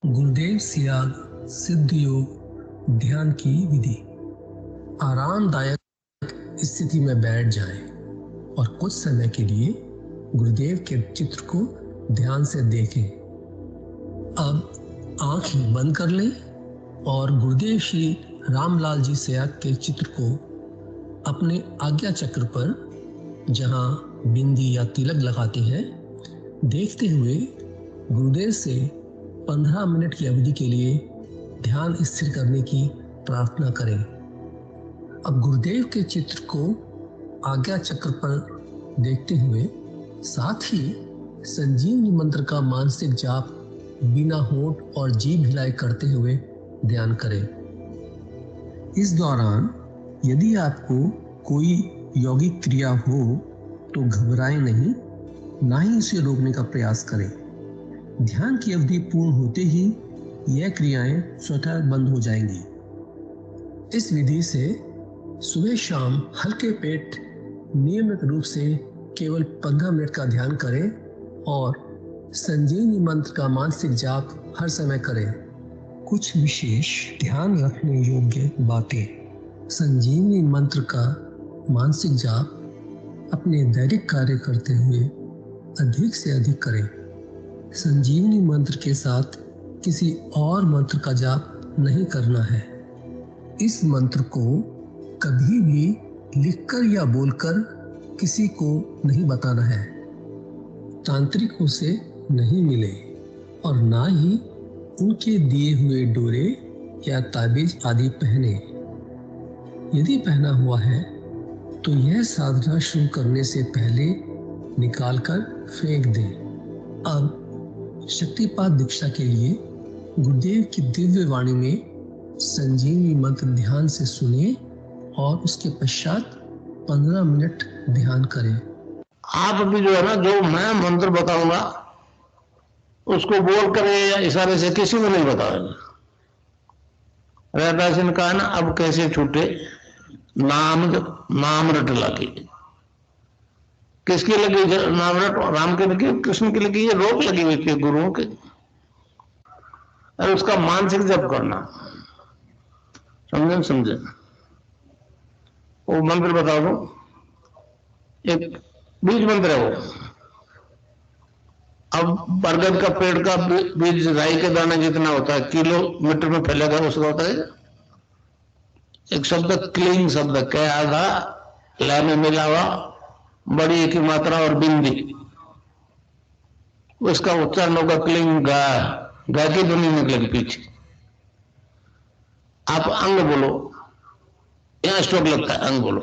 गुरुदेव सियाग सिद्ध योग ध्यान की विधि। आरामदायक स्थिति में बैठ जाएं और कुछ समय के लिए गुरुदेव के चित्र को ध्यान से देखें। अब आंख बंद कर लें और गुरुदेव श्री रामलाल जी सियाग के चित्र को अपने आज्ञा चक्र पर, जहां बिंदी या तिलक लगाते हैं, देखते हुए गुरुदेव से 15 मिनट की अवधि के लिए ध्यान स्थिर करने की प्रार्थना करें। अब गुरुदेव के चित्र को आज्ञा चक्र पर देखते हुए साथ ही संजीवनी मंत्र का मानसिक जाप बिना होंठ और जीभ हिलाई करते हुए ध्यान करें। इस दौरान यदि आपको कोई यौगिक क्रिया हो तो घबराएं नहीं, ना ही इसे रोकने का प्रयास करें। ध्यान की अवधि पूर्ण होते ही यह क्रियाएं स्वतः बंद हो जाएंगी। इस विधि से सुबह शाम हल्के पेट नियमित रूप से केवल 15 मिनट का ध्यान करें और संजीवनी मंत्र का मानसिक जाप हर समय करें। कुछ विशेष ध्यान रखने योग्य बातें। संजीवनी मंत्र का मानसिक जाप अपने दैनिक कार्य करते हुए अधिक से अधिक करें। संजीवनी मंत्र के साथ किसी और मंत्र का जाप नहीं करना है। इस मंत्र को कभी भी लिखकर या बोलकर किसी को नहीं बताना है। तांत्रिकों से नहीं मिले और ना ही उनके दिए हुए डोरे या ताबीज आदि पहने। यदि पहना हुआ है तो यह साधना शुरू करने से पहले निकालकर फेंक दें। अब शक्तिपात दीक्षा के लिए गुरुदेव की दिव्य वाणी में संजीवनी मंत्र ध्यान से सुनिए और उसके पश्चात 15 मिनट ध्यान करें। आप भी जो है ना, जो मैं मंत्र बताऊंगा उसको बोल कर या इशारे से किसी को नहीं बताएगा। रैदास ने कहा ना, अब कैसे छूटे नाम रट लगी। किसकी लगी नाम रट? राम की लगी, कृष्ण की लगी, ये रोक लगी हुई थी गुरुओं के। और उसका मानसिक जप करना, समझे? वो मंत्र बता दो, एक बीज मंत्र है वो। अब बरगद का पेड़ का बीज राई के दाने जितना होता है, किलोमीटर में फैलेगा, उसका होता है एक शब्द क्लीन शब्द क्या आधा ला में मिला हुआ बड़ी की मात्रा और बिंदी, उसका उच्चारण होगा क्लीन गा। गा की ध्वनि निकलेगी पीछे। आप अंग बोलो, यहां स्ट्रोक लगता है, अंग बोलो।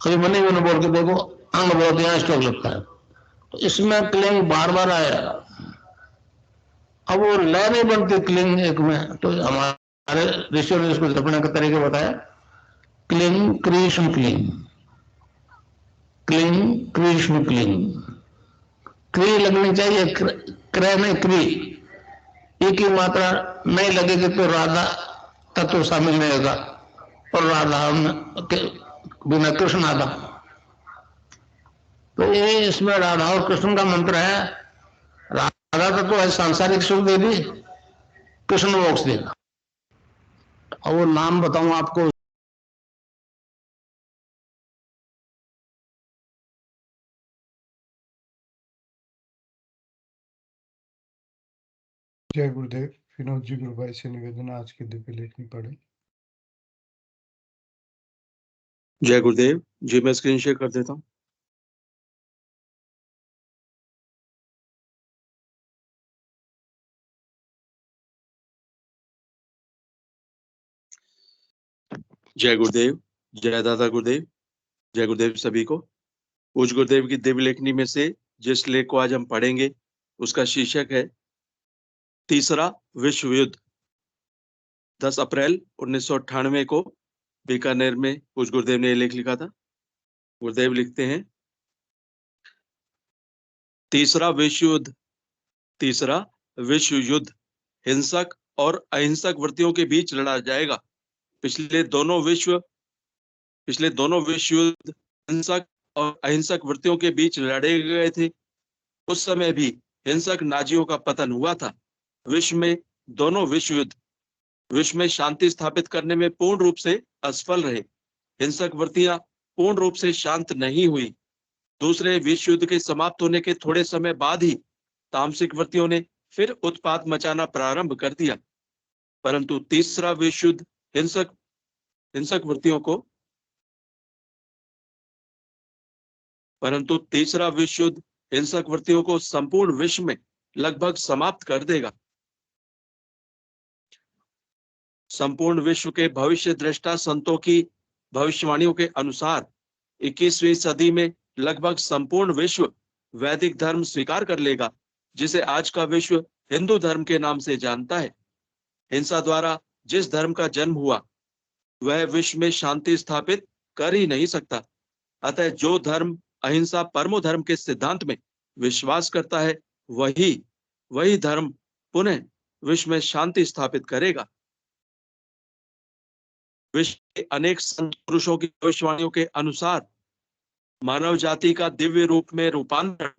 कभी मनी मैंने बोल के देखो, अंग बोलो तो यहां स्ट्रोक लगता है। तो इसमें क्लिंग बार बार आएगा। अब वो लय नहीं बनती क्लिंग एक में, तो हमारे ऋषियों ने इसको जपने का तरीका बताया। Cling Krishna cling, cling Krishna cling. क्री लगनी चाहिए, क्रय नहीं क्री। एक ही मात्रा नहीं लगेगी तो राधा तत्व शामिल नहीं होगा, और राधा बिना कृष्ण आधा। तो ये इसमें राधा और कृष्ण का मंत्र है। राधा तत्व है सांसारिक सुख देगी, कृष्ण मोक्ष देगा। और वो नाम बताऊं आपको, जय गुरुदेव। विनोद जी गुरु भाई से निवेदन, आज की दिव्य लेखनी पढ़े। जय गुरुदेव जी, मैं स्क्रीन शेयर कर देता हूँ। जय गुरुदेव, जय दादा गुरुदेव, जय गुरुदेव सभी को। उच्च गुरुदेव की दिव्य लेखनी में से जिस लेख को आज हम पढ़ेंगे उसका शीर्षक है तीसरा विश्व युद्ध। 10 अप्रैल 1998 को बीकानेर में उच्च गुरुदेव ने यह लेख लिखा था। गुरुदेव लिखते हैं, तीसरा विश्व युद्ध, तीसरा विश्व युद्ध हिंसक और अहिंसक वृत्तियों के बीच लड़ा जाएगा। पिछले दोनों विश्व युद्ध हिंसक और अहिंसक वृत्तियों के बीच लड़े गए थे। उस समय भी हिंसक नाजियों का पतन हुआ था। विश्व में दोनों विश्व युद्ध विश्व में शांति स्थापित करने में पूर्ण रूप से असफल रहे। हिंसक वृत्तियां पूर्ण रूप से शांत नहीं हुई। दूसरे विश्व युद्ध के समाप्त होने के थोड़े समय बाद ही तामसिक वृत्तियों ने फिर उत्पात मचाना प्रारंभ कर दिया। परंतु तीसरा विश्व युद्ध हिंसक वृत्तियों को संपूर्ण विश्व में लगभग समाप्त कर देगा। संपूर्ण विश्व के भविष्य दृष्टा संतों की भविष्यवाणियों के अनुसार 21वीं सदी में लगभग संपूर्ण विश्व वैदिक धर्म स्वीकार कर लेगा, जिसे आज का विश्व हिंदू धर्म के नाम से जानता है। हिंसा द्वारा जिस धर्म का जन्म हुआ वह विश्व में शांति स्थापित कर ही नहीं सकता। अतः जो धर्म अहिंसा परमो धर्म के सिद्धांत में विश्वास करता है वही धर्म पुनः विश्व में शांति स्थापित करेगा। विश्व के अनेक संत पुरुषों की भविष्यवाणियों के अनुसार मानव जाति का दिव्य रूप में रूपांतरण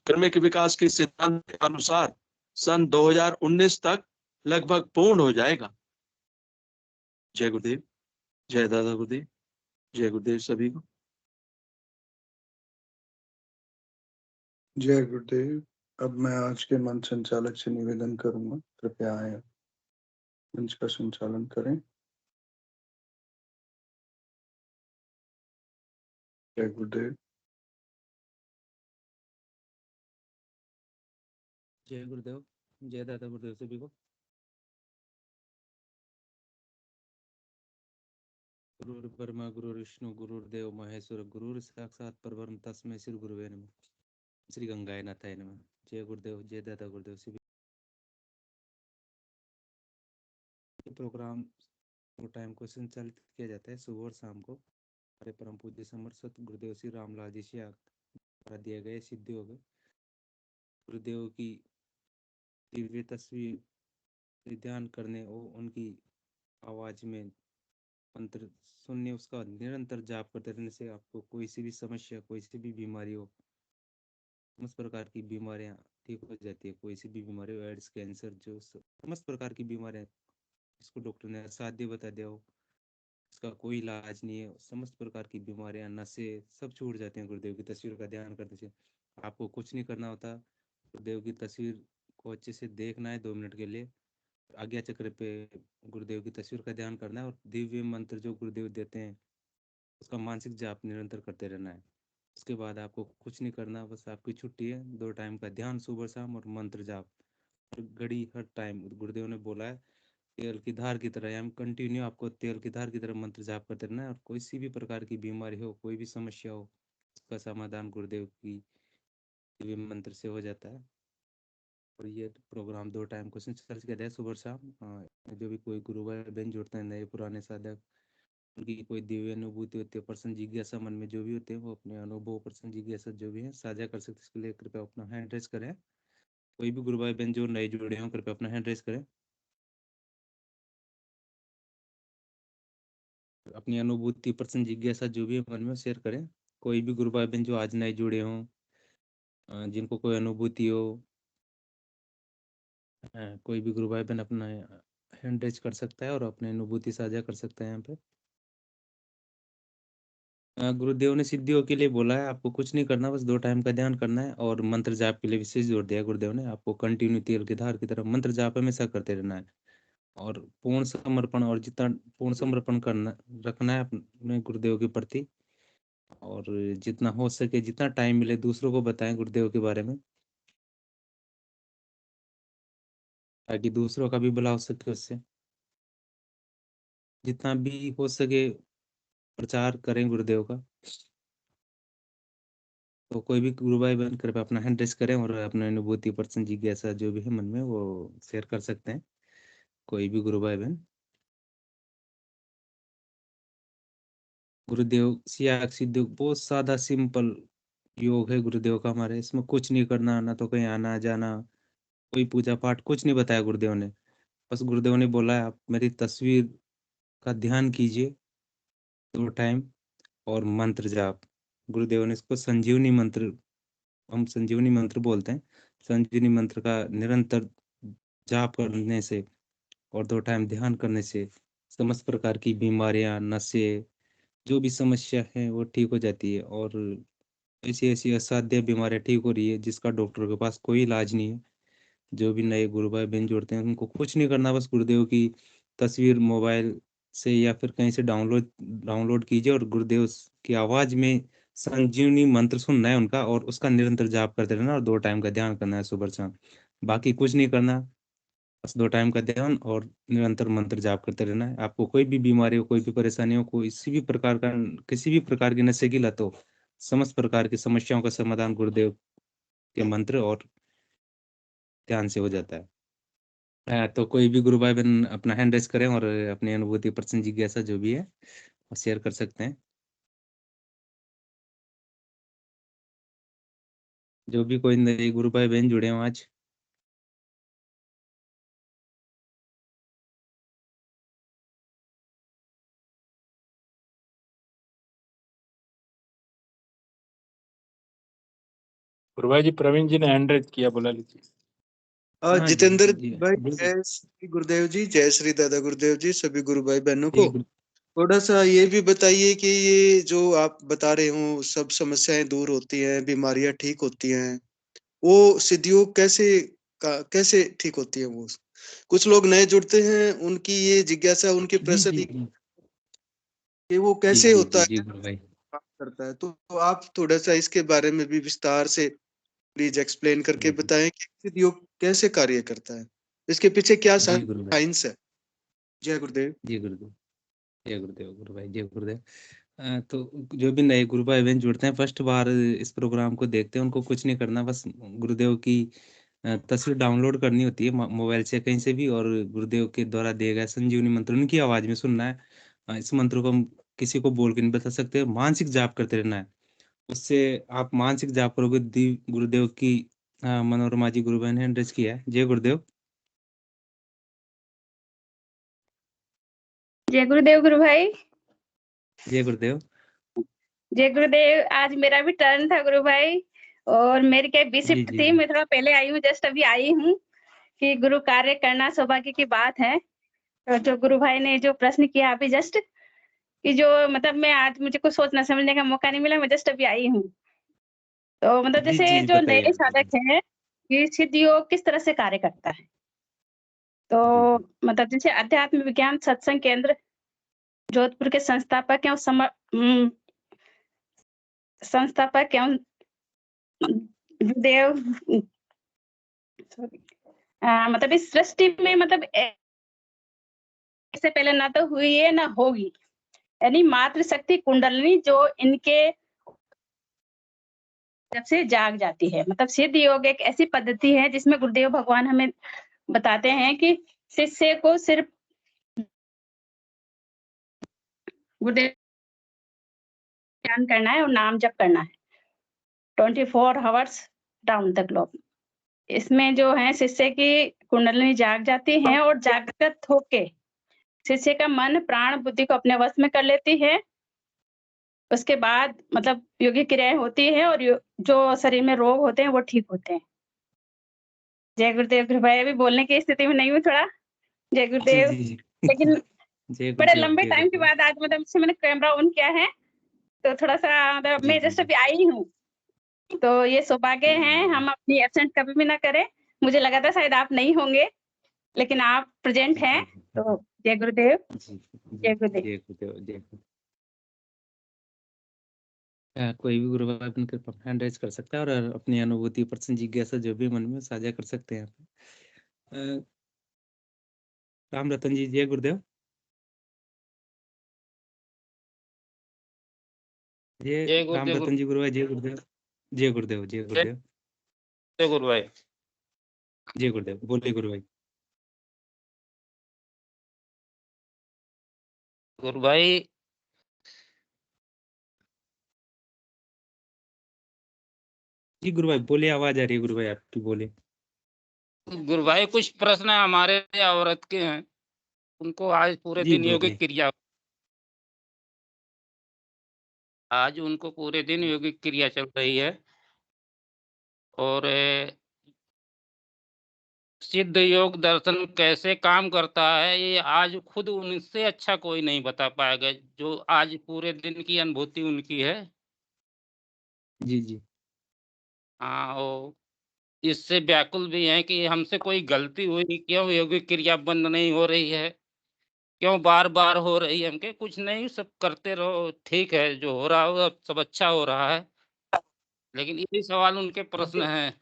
क्रमिक विकास के सिद्धांत के अनुसार सन 2019 तक लगभग पूर्ण हो जाएगा। जय गुरुदेव, जय दादा गुरुदेव, जय गुरुदेव सभी को। जय गुरुदेव। अब मैं आज के मंच संचालक से निवेदन करूंगा, कृपया आए मंच का संचालन करें। जय गुरुदेव। जय गुरुदेव, जय दादा गुरुदेव सभी को। गुरु ब्रह्मा गुरु विष्णु गुरुदेव महेश्वर गुरु साक्षात परब्रह्म तस्मै श्री गुरुवे नमः। श्री गंगाय नाथाय नमः। जय गुरुदेव, जय दादा गुरुदेव सभी। प्रोग्राम टाइम को संचालित किया जाता है सुबह और शाम को हमारे परम पूज्य समर्थ गुरुदेव श्री रामलाल जी से द्वारा दिए गए सिद्धि हो गए गुरुदेव की दिव्य तस्वीर ध्यान करने और उनकी आवाज में मंत्र सुनने, उसका निरंतर जाप करते रहने से आपको कोई सी भी समस्या, कोई सी भी बीमारी हो, समस्त प्रकार की बीमारियां ठीक हो जाती है। कोई सी भी बीमारी हो, एड्स, कैंसर, जो समस्त प्रकार की बीमारियां इसको डॉक्टर ने असाध्य बता दिया हो, इसका कोई इलाज नहीं है। समस्त प्रकार की बीमारियां, नशे सब छूट जाते हैं गुरुदेव की तस्वीर का ध्यान करने से। आपको कुछ नहीं करना होता, गुरुदेव की तस्वीर को अच्छे से देखना है 2 मिनट के लिए, आज्ञा चक्र पे गुरुदेव की तस्वीर का ध्यान करना है और दिव्य मंत्र जो गुरुदेव देते हैं उसका मानसिक जाप निरंतर करते रहना है। उसके बाद आपको कुछ नहीं करना, बस आपकी छुट्टी है। 2 टाइम का ध्यान सुबह शाम और मंत्र जाप हर घड़ी हर टाइम। गुरुदेव ने बोला है तेल की धार की तरह, यानी कंटिन्यू आपको तेल की धार की तरह मंत्र जाप करते रहना है। और कोई सी भी प्रकार की बीमारी हो, कोई भी समस्या हो, उसका समाधान गुरुदेव की दिव्य मंत्र से हो जाता है। और ये प्रोग्राम 2 टाइम क्वेश्चन चर्च किया जाए सुबह शाम। जो भी कोई गुरु भाई बहन जुड़ते हैं, नए पुराने साधक, उनकी कोई दिव्य अनुभूति होती है, प्रश्न जिज्ञासा मन में जो भी होते हैं, वो अपने अनुभव प्रश्न जिज्ञासा जो भी है साझा कर सकते हैं। इसके लिए कृपया अपना हैंड रेस करें। कोई भी गुरु भाई बहन जो नए जुड़े हों, कृपया अपना हैंड रेस करें, अपनी अनुभूति प्रश्न जिज्ञासा जो भी मन में शेयर करें। कोई भी गुरु भाई बहन जो आज नए जुड़े हों, जिनको कोई अनुभूति हो, कोई भी गुरु भाई बहन अपना हैंड रेज कर सकता है और अपनी अनुभूति साझा कर सकता है। यहाँ पे गुरुदेव ने सिद्धियों के लिए बोला है, आपको कुछ नहीं करना, बस 2 टाइम का ध्यान करना है। और मंत्र जाप के लिए विशेष जोर दिया गुरुदेव ने, आपको कंटिन्यू तेल की धार की तरफ मंत्र जाप हमेशा करते रहना है और पूर्ण समर्पण, और जितना पूर्ण समर्पण करना रखना है अपने गुरुदेव के प्रति। और जितना हो सके, जितना टाइम मिले, दूसरों को बताएं गुरुदेव के बारे में, ताकि दूसरों का भी भला हो सके। उससे जितना भी हो सके प्रचार करें गुरुदेव का। तो कोई भी गुरु भाई बहन कृपया अपना हैंड रेस करें और अपने अनुभूति प्रश्न जिज्ञासा जो भी है मन में वो शेयर कर सकते हैं। कोई भी गुरु भाई बहन। गुरुदेव सियाग सिद्धि बहुत सादा सिंपल योग है गुरुदेव का हमारे। इसमें कुछ नहीं करना, ना तो कहीं आना जाना, कोई पूजा पाठ कुछ नहीं बताया गुरुदेव ने। बस गुरुदेव ने बोला है आप मेरी तस्वीर का ध्यान कीजिए 2 टाइम और मंत्र जाप। गुरुदेव ने इसको संजीवनी मंत्र, हम संजीवनी मंत्र बोलते हैं, संजीवनी मंत्र का निरंतर जाप करने से और 2 टाइम ध्यान करने से समस्त प्रकार की बीमारियां, नशे, जो भी समस्या है वो ठीक हो जाती है और ऐसी-ऐसी असाध्य बीमारियां ठीक हो रही है जिसका डॉक्टर के पास कोई इलाज नहीं है। जो भी नए गुरु भाई बहन जुड़ते हैं उनको कुछ नहीं करना, बस गुरुदेव की तस्वीर मोबाइल से या फिर कहीं से डाउनलोड डाउनलोड कीजिए और गुरुदेव की आवाज में संजीवनी मंत्र सुनना है उनका और उसका निरंतर जाप करते रहना और 2 टाइम का ध्यान करना है सुबह शाम। बाकी कुछ नहीं करना, बस 2 टाइम का ध्यान और निरंतर मंत्र जाप करते रहना है। आपको कोई भी बीमारी हो, कोई भी परेशानी हो, किसी भी प्रकार की नशे की लत हो, समस्त प्रकार की समस्याओं का समाधान गुरुदेव के मंत्र और ध्यान से हो जाता है। तो कोई भी गुरु भाई बहन अपना हैंड रेस करें और अपनी अनुभूति, प्रश्न, जिज्ञासा जो भी है वो शेयर कर सकते हैं। जो भी कोई नए गुरु भाई बहन जुड़े हो आज। गुरुभाई जी, प्रवीण जी ने हैंड रेज किया, बुला लीजिए। हाँ जी, जितेंद्र जी, भाई, जी, जय श्री गुरुदेव जी, जय श्री दादा गुरुदेव जी, सभी गुरु भाई बहनों जी, को थोड़ा सा ये भी बताइए कि ये जो आप बता रहे हो सब समस्याएं दूर होती हैं, बीमारियां ठीक होती हैं, वो सिद्धियोग कैसे ठीक होती है? वो कुछ लोग नए जुड़ते हैं, उनकी ये जिज्ञासा, उनके जी, प्रश्न जी, कि वो जी, कैसे जी, होता जी, है, जी, गुरु भाई। काम करता है। तो आप थोड़ा सा इसके बारे में भी विस्तार से प्लीज एक्सप्लेन करके जी, बताएं कि सिद्धियोग कैसे कार्य करता है, इसके पीछे क्या जी, गुरु भाई। साइंस है। जय गुरुदेव। जी, गुरुदेव। जय गुरुदेव, गुरु भाई, जय गुरुदेव। तो जो भी नए गुरु भाई बहन जुड़ते हैं, फर्स्ट बार इस प्रोग्राम को देखते हैं, उनको कुछ नहीं करना, बस गुरुदेव की तस्वीर डाउनलोड करनी होती है मोबाइल से कहीं से भी और गुरुदेव के द्वारा दिए गए संजीवनी मंत्र उनकी आवाज में सुनना है। इस मंत्र को हम किसी को बोल के नहीं बता सकते, मानसिक जाप करते रहना है। उससे आप मानसिक जाप करोगे, गुरुदेव की मनोरमा जी गुरु बहन हैंड रेज किया है। जय गुरुदेव। जय गुरुदेव गुरु भाई। जय गुरुदेव। जय गुरुदेव। आज मेरा भी टर्न था गुरु भाई और मेरी क्या जी, शिफ्ट जी, थी, जी, मैं थोड़ा पहले आई हूँ, जस्ट अभी आई हूँ कि गुरु कार्य करना सौभाग्य की बात है। तो जो गुरु भाई ने जो प्रश्न किया अभी जस्ट कि जो मतलब मैं आज मुझे कुछ सोचना समझने का मौका नहीं मिला, मैं जस्ट अभी आई हूँ। तो मतलब जी, जैसे जी, जो बताइए नए आप, साधक हैं कि सिद्ध योग किस तरह से कार्य करता है। तो जी, जी, मतलब जैसे अध्यात्म विज्ञान सत्संग केंद्र जोधपुर के संस्थापक एवं गुरुदेव मतलब इस सृष्टि में मतलब इससे पहले ना तो हुई है ना होगी, यानी मातृशक्ति कुंडलिनी जो इनके जब से जाग जाती है। मतलब सिद्ध योग एक ऐसी पद्धति है जिसमें गुरुदेव भगवान हमें बताते हैं कि शिष्य को सिर्फ गुरुदेव ध्यान करना है और नाम जप करना है 24 आवर्स डाउन द ग्लोब। इसमें जो है शिष्य की कुंडलिनी जाग जाती है और जागृत होके शिष्य का मन प्राण बुद्धि को अपने वश में कर लेती है। उसके बाद मतलब योगी क्रियाएं होती है और जो शरीर में रोग होते हैं वो ठीक होते हैं। जय गुरुदेव। गुरु भाई अभी बोलने की स्थिति में नहीं हूँ थोड़ा। जय जी, गुरुदेव। जी, जी। लेकिन जय बड़े गुरुदेव, लंबे जय टाइम के गुरुदेव। बाद आज मतलब से मैंने कैमरा ऑन किया है, तो थोड़ा सा मतलब जी, मैं जी, जस्ट जी, अभी आई हूँ, तो ये सौभाग्य जी, है, जी, हम अपनी एब्सेंट कभी भी ना करें। मुझे लगा था शायद आप नहीं होंगे, लेकिन आप प्रेजेंट जी, हैं, जी, तो जय गुरुदेव। जी, जी, जय गुरुदेव। जय गुरुदेव, जय गुरुदेव। कोई भी गुरु भाई अपनी कृपा हैंड राइज कर सकता है और अपनी अनुभूति, प्रश्न, जिज्ञासा जो भी मन में साझा कर सकते हैं। अ, राम रतन जी, जय गुरुदेव। जय जय राम गुरुदेव। रतन जी गुरु भाई, जय गुरुदेव। जय गुरुदेव, जय गुरुदेव। जय गुरु भाई। जय गुरुदेव, बोलिए गुरु भाई। गुरु भाई, जी गुरु भाई बोलिए, आवाज आ रही है गुरु भाई आपकी, बोलिए। गुरु भाई कुछ प्रश्न हमारे औरत के हैं, उनको आज पूरे जी दिन बोलिए। यौगिक क्रिया, आज उनको पूरे दिन यौगिक क्रिया चल रही है और सिद्ध योग दर्शन कैसे काम करता है, ये आज खुद उनसे अच्छा कोई नहीं बता पाएगा, जो आज पूरे दिन की अनुभूति उनकी है। जी, जी। हाँ, वो इससे व्याकुल भी हैं कि हमसे कोई गलती हुई, क्यों यौगिक क्रिया बंद नहीं हो रही है? क्यों बार-बार हो रही है? हम कहे कुछ नहीं, सब करते रहो, ठीक है, जो हो रहा होगा सब अच्छा हो रहा है। लेकिन यही सवाल उनके प्रश्न हैं।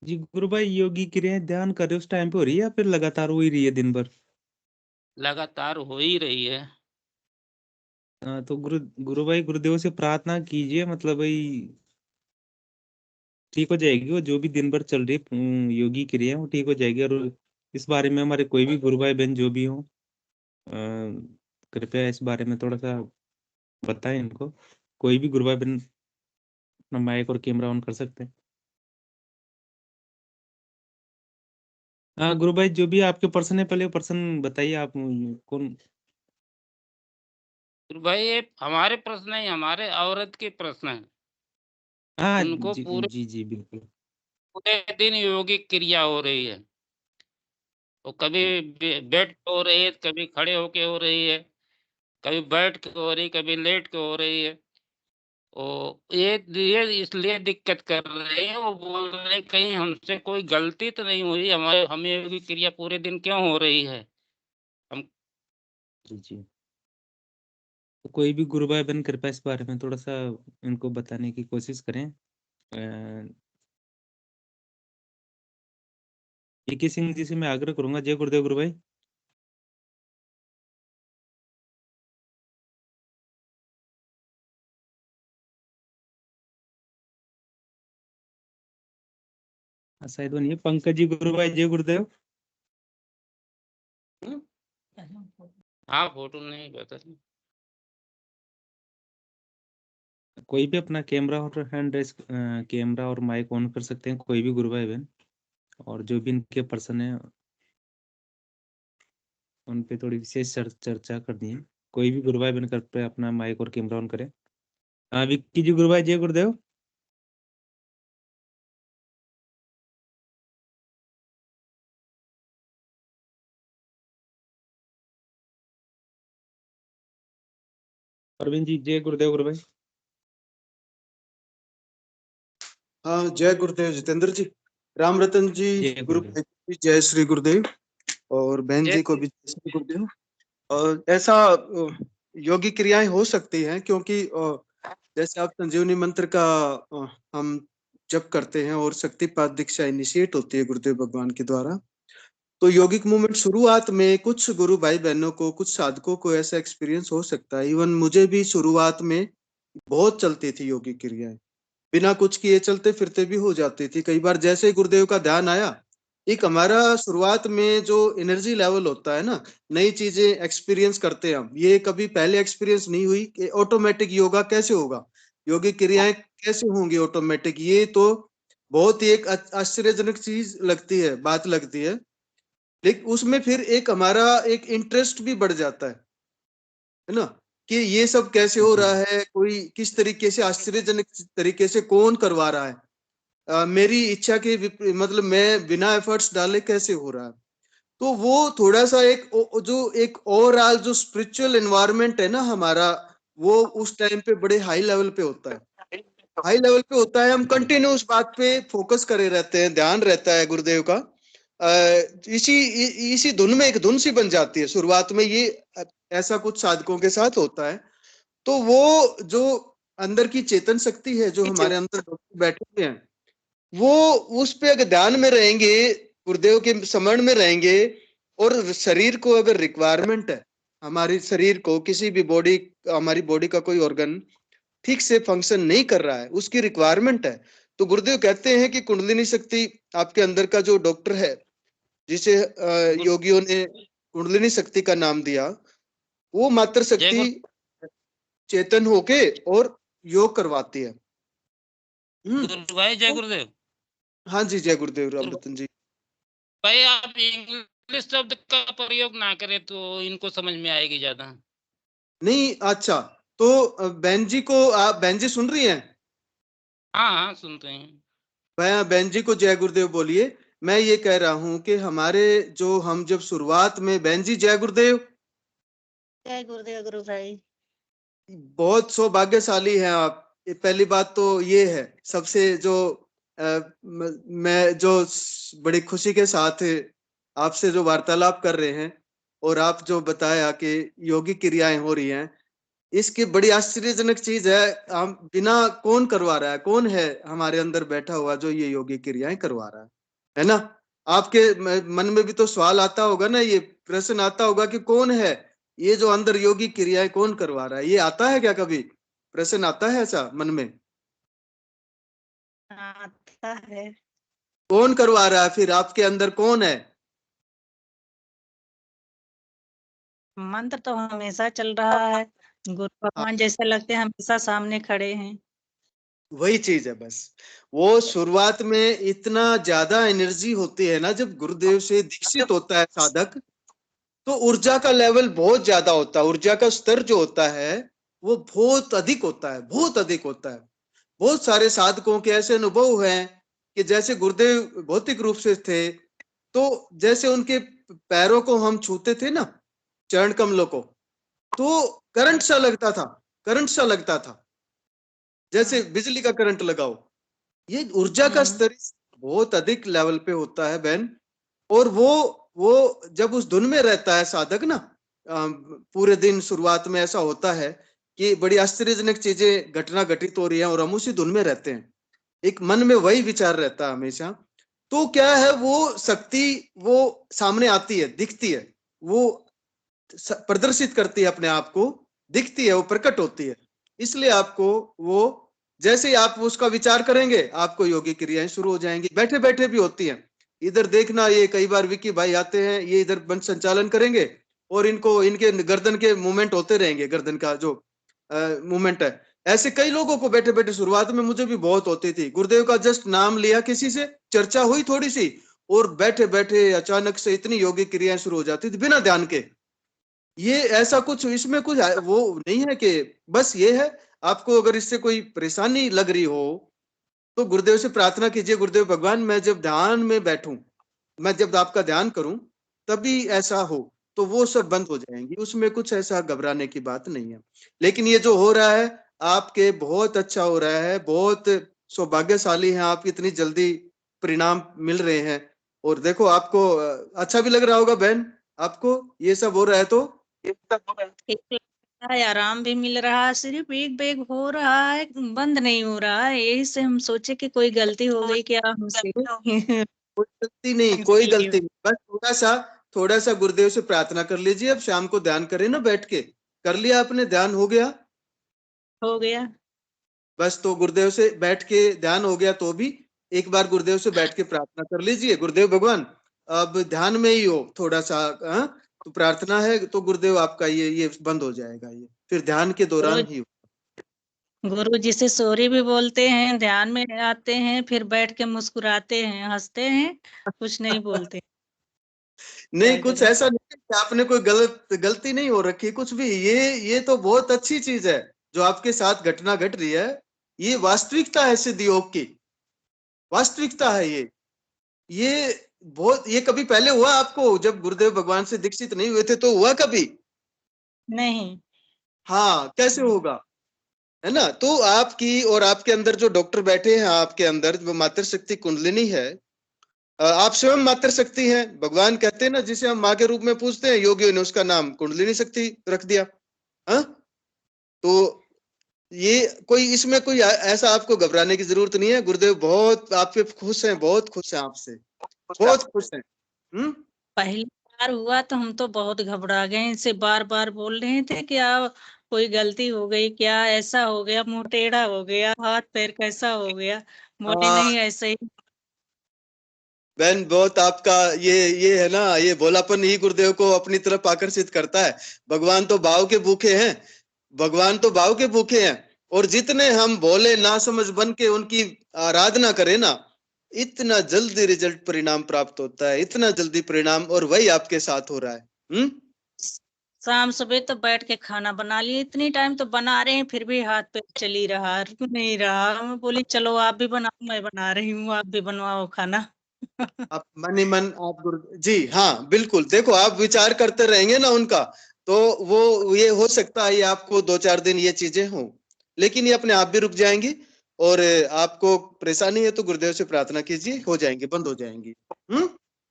जी, गुरु भाई योगी क्रियाएँ ध्यान कर रहे हो उस टाइम पे हो रही है या फिर लगातार हो ही रही है दिन भर? लगातार हो ही रही है। तो गुरु भाई गुरुदेव से प्रार्थना कीजिए, मतलब भाई ठीक हो जाएगी वो, जो भी दिन भर चल रही है योगी क्रिया वो ठीक हो जाएगी। और इस बारे में हमारे कोई भी गुरु भाई बहन जो भी हो, कृपया इस बारे में थोड़ा सा बताएं इनको। कोई भी गुरु भाई बहन अपना माइक और कैमरा ऑन कर सकते हैं। हाँ गुरु भाई, जो भी आपके पर्सन है पहले पर्सन बताइए, आप कौन? तो भाई ये हमारे प्रश्न नहीं, हमारे औरत के प्रश्न हैं। हाँ उनको जी, पूरे जी, जी, बिल्कुल। पूरे दिन योगिक क्रिया हो रही है। वो कभी बेड पे हो रही है, कभी खड़े होके हो रही है, कभी बैठ के हो रही है, कभी लेट के हो रही है। ये इसलिए दिक्कत कर रहे हैं, वो बोल रहे हैं कहीं हमसे कोई गलती तो नहीं हुई, हमें योगिक क्रिया पूरे दिन क्यों हो रही है? हम जी, जी। तो कोई भी गुरु भाई बहन कृपया इस बारे में थोड़ा सा इनको बताने की कोशिश करें। AK सिंह जी से मैं आग्रह करूंगा। जय गुरुदेव गुरु भाई। शायद वो नहीं है। पंकज जी गुरु भाई, जय गुरुदेव। हाँ, फोटो नहीं बता। कोई भी अपना कैमरा और हैंड रेस कैमरा और माइक ऑन कर सकते हैं, कोई भी गुरु भाई बहन। और जो भी इनके पर्सन है उन पे थोड़ी विशेष चर्चा करनी है। कोई भी गुरु भाई बहन कृपया अपना माइक और कैमरा ऑन करें। हाँ विक्की जी गुरु भाई, जय गुरुदेव। अरविंद जी, जय गुरुदेव गुरु भाई। हाँ, जय गुरुदेव जितेंद्र जी। राम रतन जी, जय गुरु गुरुदेव। भाई जी, जय श्री गुरुदेव। और बहन जय जी को भी जय श्री गुरुदेव। और ऐसा योगी क्रियाएं हो सकती हैं क्योंकि जैसे आप संजीवनी मंत्र का हम जप करते हैं और शक्तिपात दीक्षा इनिशिएट होती है गुरुदेव भगवान के द्वारा। तो योगिक मूवमेंट शुरुआत में कुछ गुरु भाई बहनों को, कुछ साधकों को ऐसा एक्सपीरियंस हो सकता है। इवन मुझे भी शुरुआत में बहुत चलती थी योगिक क्रियाएं, बिना कुछ किए चलते फिरते भी हो जाती थी। कई बार जैसे ही गुरुदेव का ध्यान आया, एक हमारा शुरुआत में जो एनर्जी लेवल होता है ना, नई चीजें एक्सपीरियंस करते हैं हम, ये कभी पहले एक्सपीरियंस नहीं हुई कि ऑटोमेटिक योगा कैसे होगा, योगिक क्रियाएं कैसे होंगी ऑटोमेटिक। ये तो बहुत ही एक आश्चर्यजनक चीज लगती है, बात लगती है। लेकिन उसमें फिर एक हमारा एक इंटरेस्ट भी बढ़ जाता है ना, कि ये सब कैसे हो जी, रहा है, कोई किस तरीके से आश्चर्यजनक तरीके से कौन करवा रहा है, मेरी इच्छा के मतलब मैं बिना एफर्ट्स डाले कैसे हो रहा है। तो वो थोड़ा सा एक जो एक ओवरऑल जो स्पिरिचुअल एनवायरनमेंट है ना हमारा, वो उस टाइम पे बड़े हाई लेवल पे होता है। हाई लेवल पे होता है, हम कंटिन्यू उस बात पे फोकस करे रहते हैं, ध्यान रहता है गुरुदेव का। इसी धुन में एक धुन सी बन जाती है शुरुआत में। ये ऐसा कुछ साधकों के साथ होता है। तो वो जो अंदर की चेतन शक्ति है जो हमारे अंदर बैठे हुए हैं, वो उस पे अगर ध्यान में रहेंगे, गुरुदेव के स्मरण में रहेंगे, और शरीर को अगर रिक्वायरमेंट है, हमारी शरीर को किसी भी बॉडी, हमारी बॉडी का कोई ऑर्गन ठीक से फंक्शन नहीं कर रहा है, उसकी रिक्वायरमेंट है, तो गुरुदेव कहते हैं कि कुंडलिनी शक्ति आपके अंदर का जो डॉक्टर है, जिसे योगियों ने कुंडलिनी शक्ति का नाम दिया, वो मात्र जय शक्ति चेतन होके और योग करवाती है। गुरु भाई, जय गुरुदेव। हाँ जी, जय गुरुदेव राम गुरु रतन जी। भाई, आप इंग्लिश शब्द का प्रयोग ना करें तो इनको समझ में आएगी ज्यादा। नहीं, अच्छा, तो बहन जी को, आप बहन जी सुन रही हैं? हाँ हाँ, सुनते हैं। बहन जी को जय गुरुदेव बोलिए। मैं ये कह रहा हूं कि हमारे जो हम जब शुरुआत में, बहन जी जय गुरुदेव, जय गुरुदेव गुरु भाई। बहुत सौभाग्यशाली हैं आप। पहली बात तो ये है सबसे जो मैं जो बड़ी खुशी के साथ आपसे जो वार्तालाप कर रहे हैं और आप जो बताया कि योगिक क्रियाएं हो रही हैं, इसकी बड़ी आश्चर्यजनक चीज है। हम बिना, कौन करवा रहा है, कौन है हमारे अंदर बैठा हुआ जो ये योगिक क्रियाएं करवा रहा है ना? आपके मन में भी तो सवाल आता होगा ना, ये प्रश्न आता होगा कि कौन है ये जो अंदर योगी क्रियाएं कौन करवा रहा है? ये आता है क्या, कभी प्रश्न आता है ऐसा मन में? आता है। कौन करवा रहा है फिर आपके अंदर, कौन है? मंत्र तो हमेशा चल रहा है, गुरु भगवान जैसे लगते हैं हमेशा सामने खड़े हैं। वही चीज है बस। वो शुरुआत में इतना ज्यादा एनर्जी होती है ना, जब गुरुदेव से दीक्षित होता है साधक, तो ऊर्जा का लेवल बहुत ज्यादा होता है, ऊर्जा का स्तर जो होता है वो बहुत अधिक होता है, बहुत अधिक होता है। बहुत सारे साधकों के ऐसे अनुभव हैं कि जैसे गुरुदेव भौतिक रूप से थे, तो जैसे उनके पैरों को हम छूते थे ना, चरण कमलों को, तो करंट सा लगता था, करंट सा लगता था, जैसे बिजली का करंट लगाओ। ये ऊर्जा का स्तर बहुत अधिक लेवल पे होता है बहन। और वो जब उस धुन में रहता है साधक ना, पूरे दिन शुरुआत में ऐसा होता है कि बड़ी आश्चर्यजनक चीजें घटना घटित हो रही है और हम उसी धुन में रहते हैं, एक मन में वही विचार रहता है हमेशा। तो क्या है, वो शक्ति वो सामने आती है, दिखती है, वो प्रदर्शित करती है अपने आप को, दिखती है, वो प्रकट होती है। इसलिए आपको वो, जैसे ही आप उसका विचार करेंगे, आपको योगी क्रियाएं शुरू हो जाएंगी, बैठे बैठे भी होती हैं। इधर देखना, ये कई बार विकी भाई आते हैं, ये इधर बंद संचालन करेंगे और इनको इनके गर्दन के मूवमेंट होते रहेंगे, गर्दन का जो मूवमेंट है। ऐसे कई लोगों को बैठे बैठे, शुरुआत में मुझे भी बहुत होती थी, गुरुदेव का जस्ट नाम लिया, किसी से चर्चा हुई थोड़ी सी, और बैठे बैठे अचानक से इतनी योगी क्रियाएं शुरू हो जाती थी बिना ध्यान के। ये ऐसा कुछ इसमें कुछ वो नहीं है कि बस ये है। आपको अगर इससे कोई परेशानी लग रही हो तो गुरुदेव से प्रार्थना कीजिए, गुरुदेव भगवान मैं जब ध्यान में बैठूं, मैं जब आपका ध्यान करूं तभी ऐसा हो, तो वो सब बंद हो जाएंगी, उसमें कुछ ऐसा घबराने की बात नहीं है। लेकिन ये जो हो रहा है आपके, बहुत अच्छा हो रहा है, बहुत सौभाग्यशाली हैं आप, इतनी जल्दी परिणाम मिल रहे हैं। और देखो आपको अच्छा भी लग रहा होगा बहन, आपको ये सब हो रहा है तो ठीक लगता है, आराम भी मिल रहा है, सिर्फ एक बैग हो रहा है, बंद नहीं हो रहा है। यही से हम सोचे कि कोई गलती हो गई क्या हमसे। कोई गलती नहीं, कोई गलती नहीं, बस थोड़ा सा गुरुदेव से प्रार्थना कर लीजिए। अब शाम को ध्यान करें ना बैठ के, कर लिया आपने, ध्यान हो गया? हो गया। बस तो गुरुदेव से बैठ के ध्यान हो गया तो भी एक बार गुरुदेव से बैठ के प्रार्थना कर लीजिए, गुरुदेव भगवान अब ध्यान में ही हो थोड़ा सा, हाँ? तो प्रार्थना है तो गुरुदेव आपका ये बंद हो जाएगा, ये फिर ध्यान के दौरान ही हो। गुरु जी से सॉरी भी बोलते हैं, ध्यान में आते हैं, फिर बैठ के मुस्कुराते हैं, हंसते हैं, कुछ नहीं बोलते। नहीं, कुछ ऐसा नहीं कि आपने कोई गलती नहीं हो रखी कुछ भी, ये तो बहुत अच्छी चीज है जो आपके साथ घटना घट रही है। ये वास्तविकता है सिद्ध योग की, वास्तविकता है ये बहुत, ये कभी पहले हुआ आपको जब गुरुदेव भगवान से दीक्षित नहीं हुए थे तो हुआ कभी? नहीं। हाँ, कैसे होगा, है ना? तो आपकी और आपके अंदर जो डॉक्टर बैठे हैं आपके अंदर, वो मातृ शक्ति कुंडलिनी है। आप स्वयं मातृ शक्ति हैं, भगवान कहते हैं ना, जिसे हम माँ के रूप में पूजते हैं, योगियों ने उसका नाम कुंडलिनी शक्ति रख दिया। हाँ, तो ये कोई, इसमें कोई ऐसा आपको घबराने की जरूरत नहीं है। गुरुदेव बहुत आप पे खुश हैं, बहुत खुश हैं आपसे, बहुत खुश हैं। पहली बार हुआ तो हम तो बहुत घबरा गए, इनसे बार बार बोल रहे थे क्या कोई गलती हो गई क्या, ऐसा हो गया, मुंह टेढ़ा हो गया, हाथ पैर कैसा हो गया, बोले नहीं ऐसे ही। बहन बहुत आपका ये है ना, ये भोलापन ही गुरुदेव को अपनी तरफ आकर्षित करता है। भगवान तो भाव के भूखे हैं, भगवान तो भाव के भूखे हैं, और जितने हम भोले ना समझ बन के उनकी आराधना करें ना, इतना जल्दी रिजल्ट परिणाम प्राप्त होता है, इतना जल्दी परिणाम, और वही आपके साथ हो रहा है। शाम सुबह तो बैठ के खाना बना लिए, इतनी टाइम तो बना रहे हैं, फिर भी हाथ पे चल ही रहा, रुक नहीं रहा। मैं बोली चलो आप भी बनाओ, मैं बना रही हूँ, आप भी बनवाओ खाना। आप मन ही मन आप जी हाँ बिल्कुल, देखो आप विचार करते रहेंगे ना उनका, तो वो ये हो सकता है ये आपको 2-4 दिन ये चीजें हों, लेकिन ये अपने आप भी रुक जाएंगी। और आपको परेशानी है तो गुरुदेव से प्रार्थना कीजिए, हो जाएंगी, बंद हो जाएंगी।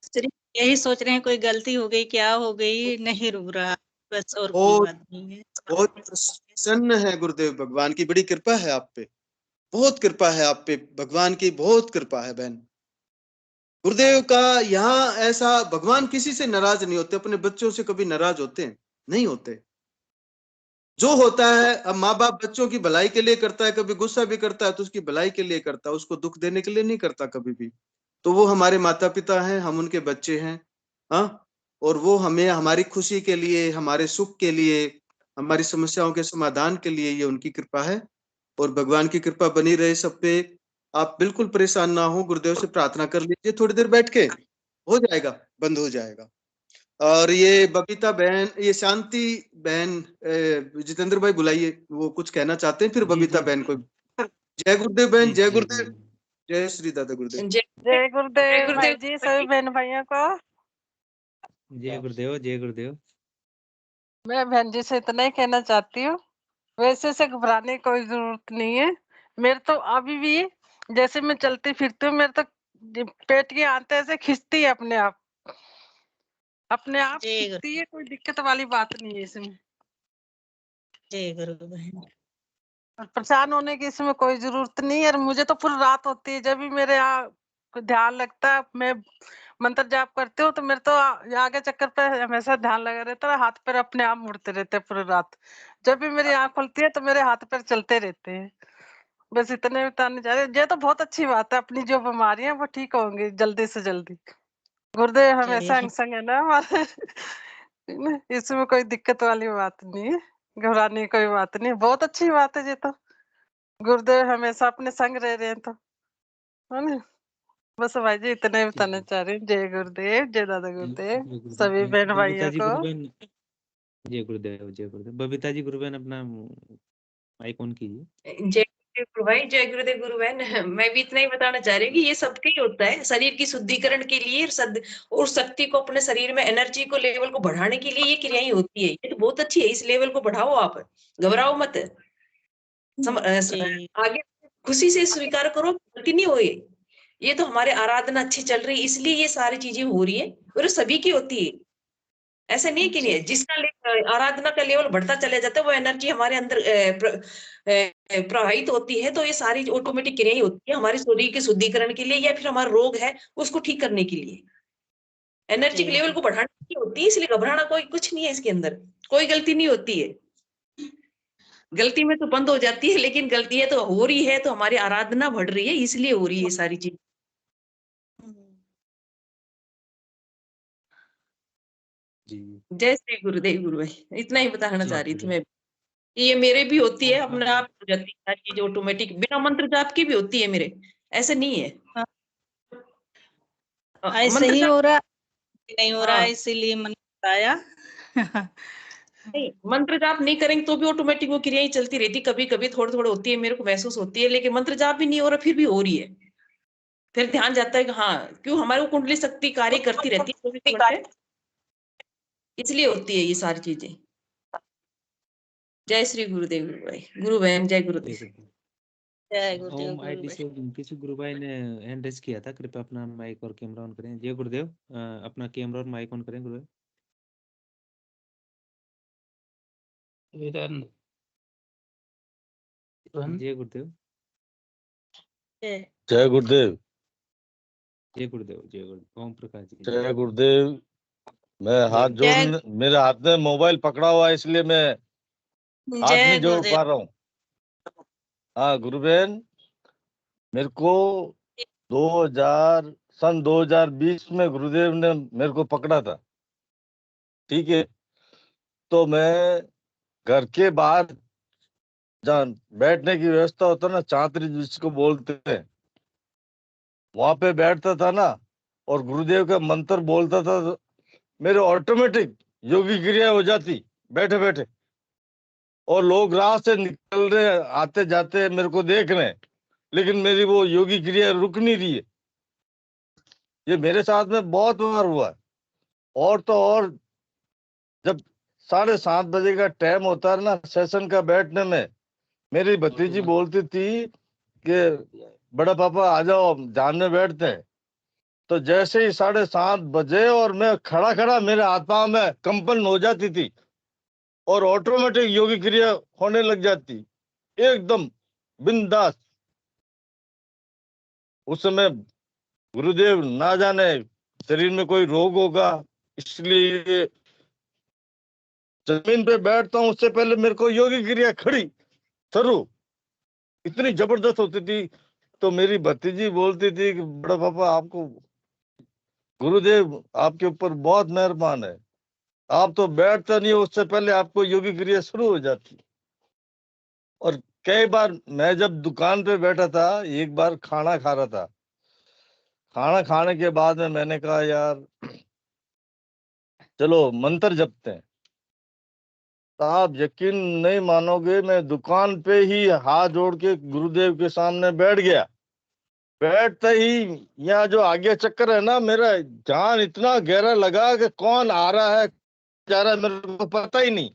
सिर्फ यही सोच रहे हैं कोई गलती हो गई, क्या हो गई, नहीं रुक रहा, बस और कोई बहुत बात नहीं है। बहुत प्रसन्न है गुरुदेव, भगवान की बड़ी कृपा है आप पे, बहुत कृपा है आप पे, भगवान की बहुत कृपा है बहन। गुरुदेव का यहाँ ऐसा, भगवान किसी से नाराज नहीं होते, अपने बच्चों से कभी नाराज होते हैं? नहीं होते। जो होता है, अब माँ बाप बच्चों की भलाई के लिए करता है, कभी गुस्सा भी करता है तो उसकी भलाई के लिए करता है, उसको दुख देने के लिए नहीं करता कभी भी। तो वो हमारे माता पिता हैं, हम उनके बच्चे हैं। हाँ, और वो हमें हमारी खुशी के लिए, हमारे सुख के लिए, हमारी समस्याओं के समाधान के लिए, ये उनकी कृपा है। और भगवान की कृपा बनी रहे सब पे। आप बिल्कुल परेशान ना हो, गुरुदेव से प्रार्थना कर लीजिए थोड़ी देर बैठ के, हो जाएगा, बंद हो जाएगा। और ये बबीता बहन, ये शांति बहन, जितेंद्र भाई बुलाइए, वो कुछ कहना चाहते हैं, फिर बबीता बहन को। जय गुरुदेव बहन, जय गुरुदेव, जय श्री दादा गुरुदेव। जय गुरुदेव भाई जी, सभी बहन भाइयों को। जय गुरुदेव, जय गुरुदेव। मैं बहन जी से इतना ही कहना चाहती हूँ, वैसे से घबराने की कोई जरूरत नहीं है। मेरे तो अभी भी जैसे मैं चलती फिरती हूँ, मेरे तो पेट की आंतें ऐसे खिंचती है अपने आप खिंचती है, कोई दिक्कत वाली बात नहीं है इसमें। जय गुरु बहन। और परेशान होने की इसमें कोई जरूरत नहीं है। और मुझे तो पूरी रात होती है, जब भी मेरे यहाँ ध्यान लगता है, मैं मंत्र जाप करती हूँ, तो मेरे तो आगे चक्कर पे हमेशा ध्यान लगा रहता है, हाथ पैर अपने आप मुड़ते रहते हैं पूरी रात। जब भी मेरी आँख खुलती है तो मेरे हाथ पैर चलते रहते हैं। बस इतने बताने जा रहे, ये तो बहुत अच्छी बात है, अपनी जो बीमारियां वो ठीक होंगी जल्दी से जल्दी। गुरुदेव हमेशा अंग संग है ना हमारे। इसमें कोई दिक्कत वाली बात नहीं है, घबराने की कोई बात नहीं, बहुत अच्छी बात है ये तो। गुरुदेव हमेशा अपने संग रह रहे हैं तो, है ना। बस भाई जी इतने ही बताना चाह रही हूँ। जय गुरुदेव, जय दादा गुरुदेव, सभी बहन भाइयों को। जय गुरुदेव, जय गुरुदेव। बबीता जी गुरु बहन अपना माइक ऑन कीजिए। जय गुरु भाई, जय गुरुदेव गुरु बहन। मैं भी इतना ही बताना चाह रही हूँ कि ये सबके ही होता है, शरीर की शुद्धिकरण के लिए और शक्ति को, अपने शरीर में एनर्जी को, लेवल को बढ़ाने के लिए ये क्रियाएं होती है। ये तो बहुत अच्छी है, इस लेवल को बढ़ाओ, आप घबराओ मत। आगे खुशी से स्वीकार करो, गलती नहीं हुई। ये तो हमारे आराधना अच्छी चल रही है, इसलिए ये सारी चीजें हो रही है, और सभी की होती है। ऐसा नहीं कि नहीं है, जिसका आराधना का लेवल बढ़ता चला जाता है, वो एनर्जी हमारे अंदर प्रवाहित होती है, तो ये सारी ऑटोमेटिक क्रियाएं होती है हमारे शरीर के शुद्धिकरण के लिए, या फिर हमारा रोग है उसको ठीक करने के लिए, एनर्जी के लेवल को बढ़ाने की होती है। इसलिए घबराना कोई कुछ नहीं है, इसके अंदर कोई गलती नहीं होती है। गलती में तो बंद हो जाती है, लेकिन गलती है तो हो रही है, तो हमारी आराधना बढ़ रही है, इसलिए हो रही है सारी चीज। जय श्री गुरुदेव गुरु भाई, इतना ही बताना चाह रही थी मैं। ये मेरे भी होती है, अपने आप हो जाती है सारी चीज ऑटोमेटिक, बिना मंत्र जाप की भी होती है मेरे, ऐसे नहीं है। ऐसे ही हो रहा, नहीं हो रहा है, इसीलिए मैंने बताया। नहीं, मंत्र जाप नहीं करेंगे तो भी ऑटोमेटिक वो क्रियाएं चलती रहती, कभी कभी थोड़ी थोड़ी होती है, मेरे को महसूस होती है, लेकिन मंत्र जाप भी नहीं हो रहा फिर भी हो रही है। फिर ध्यान जाता है कि हाँ, क्यों हमारे वो कुंडली शक्ति कार्य करती रहती है 24 घंटे, इसलिए होती है ये सारी चीजें। जय श्री गुरुदेव गुरु भाई, गुरु बहन, जय गुरुदेव। जय गुरुदेव ओम आईडी से किसी गुरु भाई ने हैंड रेज किया था, कृपया अपना माइक और कैमरा ऑन करें। जय गुरुदेव, अपना कैमरा और माइक ऑन करें गुरुदेव। जय गुरुदेव, जय गुरुदेव, जय गुरुदेव, जय गुरुदेव। ओम प्रकाश जी, जय गुरुदेव। मैं हाथ जोड़, मेरे हाथ में मोबाइल पकड़ा हुआ है, इसलिए मैं हाथ नहीं जोड़ पा रहा हूँ। हाँ गुरु बहन, मेरे को 2020 में गुरुदेव ने मेरे को पकड़ा था, ठीक है। तो मैं घर के बाहर जहाँ बैठने की व्यवस्था होता है ना, चांतरी जिसको बोलते हैं, वहां पे बैठता था ना, और गुरुदेव का मंत्र बोलता था, तो मेरे ऑटोमेटिक योगी क्रिया हो जाती बैठे बैठे। और लोग राह से निकल रहे, आते जाते मेरे को देख रहे हैं, लेकिन मेरी वो योगी क्रिया रुक नहीं रही है। ये मेरे साथ में बहुत बार हुआ है। और तो और जब 7:30 बजे का टाइम होता है ना सेशन का बैठने में, मेरी भतीजी बोलती थी कि बड़ा पापा आ जाओ ध्यान में बैठते हैं। तो जैसे ही 7:30 बजे और मैं खड़ा खड़ा मेरे हाथ पांव में कंपन हो जाती थी और ऑटोमेटिक योगी क्रिया होने लग जाती एकदम बिंदास। उस समय गुरुदेव ना जाने शरीर में कोई रोग होगा, इसलिए जमीन पे बैठता हूँ उससे पहले मेरे को योगी क्रिया खड़ी शुरू इतनी जबरदस्त होती थी। तो मेरी भतीजी बोलती थी कि बड़ा पापा आपको गुरुदेव आपके ऊपर बहुत मेहरबान है, आप तो बैठता नहीं हो उससे पहले आपको योगी क्रिया शुरू हो जाती। और कई बार मैं जब दुकान पे बैठा था, एक बार खाना खा रहा था, खाना खाने के बाद में मैंने कहा यार चलो मंत्र जपते हैं। तो आप यकीन नहीं मानोगे, मैं दुकान पे ही हाथ जोड़ के गुरुदेव के सामने बैठ गया। बैठते ही यहाँ जो आगे चक्कर है ना, मेरा जान इतना गहरा लगा कि कौन आ रहा है जा रहा है मेरे को पता ही नहीं।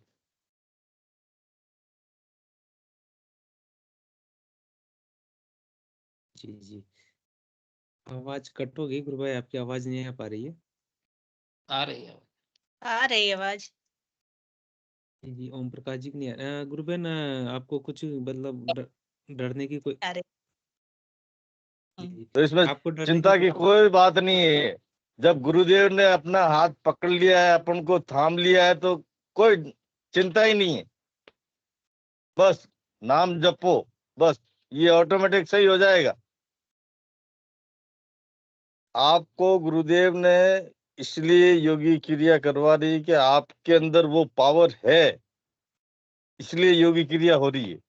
जी जी। आवाज कट हो गई गुरु भाई, आपकी आवाज नहीं आ पा रही है। आ रही है। आ रही आवाज। जी जी, ओम प्रकाश जी की नहीं आ रहा। गुरु बहन आपको कुछ मतलब डरने की कोई अरे जी, तो इसमें आपको डरने चिंता की की कोई बात नहीं है। जब गुरुदेव ने अपना हाथ पकड़ लिया है, अपन को थाम लिया है, तो कोई चिंता ही नहीं है। बस नाम जपो, बस ये ऑटोमेटिक सही हो जाएगा। आपको गुरुदेव ने इसलिए योगी क्रिया करवा दी कि आपके अंदर वो पावर है, इसलिए योगी क्रिया हो रही है।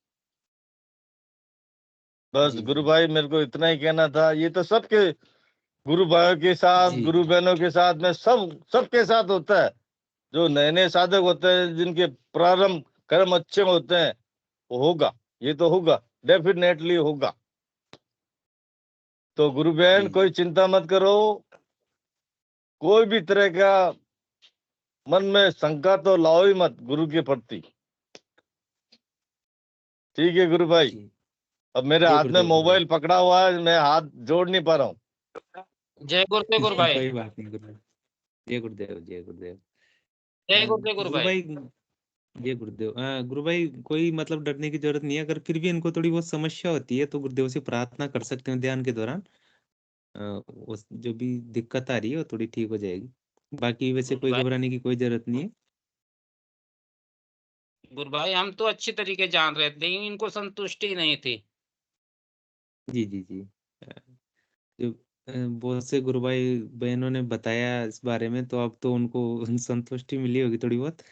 बस जी गुरु जी भाई मेरे को इतना ही कहना था। ये तो सबके गुरु भाइयों के साथ, जी गुरु बहनों के साथ में सबके साथ होता है। जो नए नए साधक होते हैं, जिनके प्रारंभ कर्म अच्छे होते हैं, वो होगा, ये तो होगा, डेफिनेटली होगा। तो गुरु बहन जी कोई चिंता मत करो, कोई भी तरह का मन में शंका तो लाओ ही मत गुरु के प्रति। ठीक है गुरु भाई। जी। अब मेरे जय हाथ में गुरुदेव गुरु भाई। मोबाइल पकड़ा हुआ है, मैं हाथ जोड़ नहीं पा रहा हूँ। जय गुरुदेव गुरु भाई। कोई बात नहीं गुरु भाई। जय गुरुदेव जय गुरुदेव। जय गुरुदेव गुरु गुरु भाई। भाई जय गुरुदेव। गुरु भाई कोई मतलब डरने की जरूरत नहीं है। अगर फिर भी इनको थोड़ी बहुत समस्या होती है तो गुरुदेव से प्रार्थना कर सकते हैं ध्यान के दौरान। जो भी दिक्कत आ रही है वो थोड़ी ठीक हो जाएगी। बाकी वैसे कोई भाई घबराने की कोई जरूरत नहीं है। गुरु भाई हम तो अच्छी तरीके जान रहे थे, इनको संतुष्टि नहीं थी। जी जी जी। जो बहुत से गुरु भाई बहनों ने बताया इस बारे में, तो अब तो उनको संतुष्टि मिली होगी थोड़ी बहुत।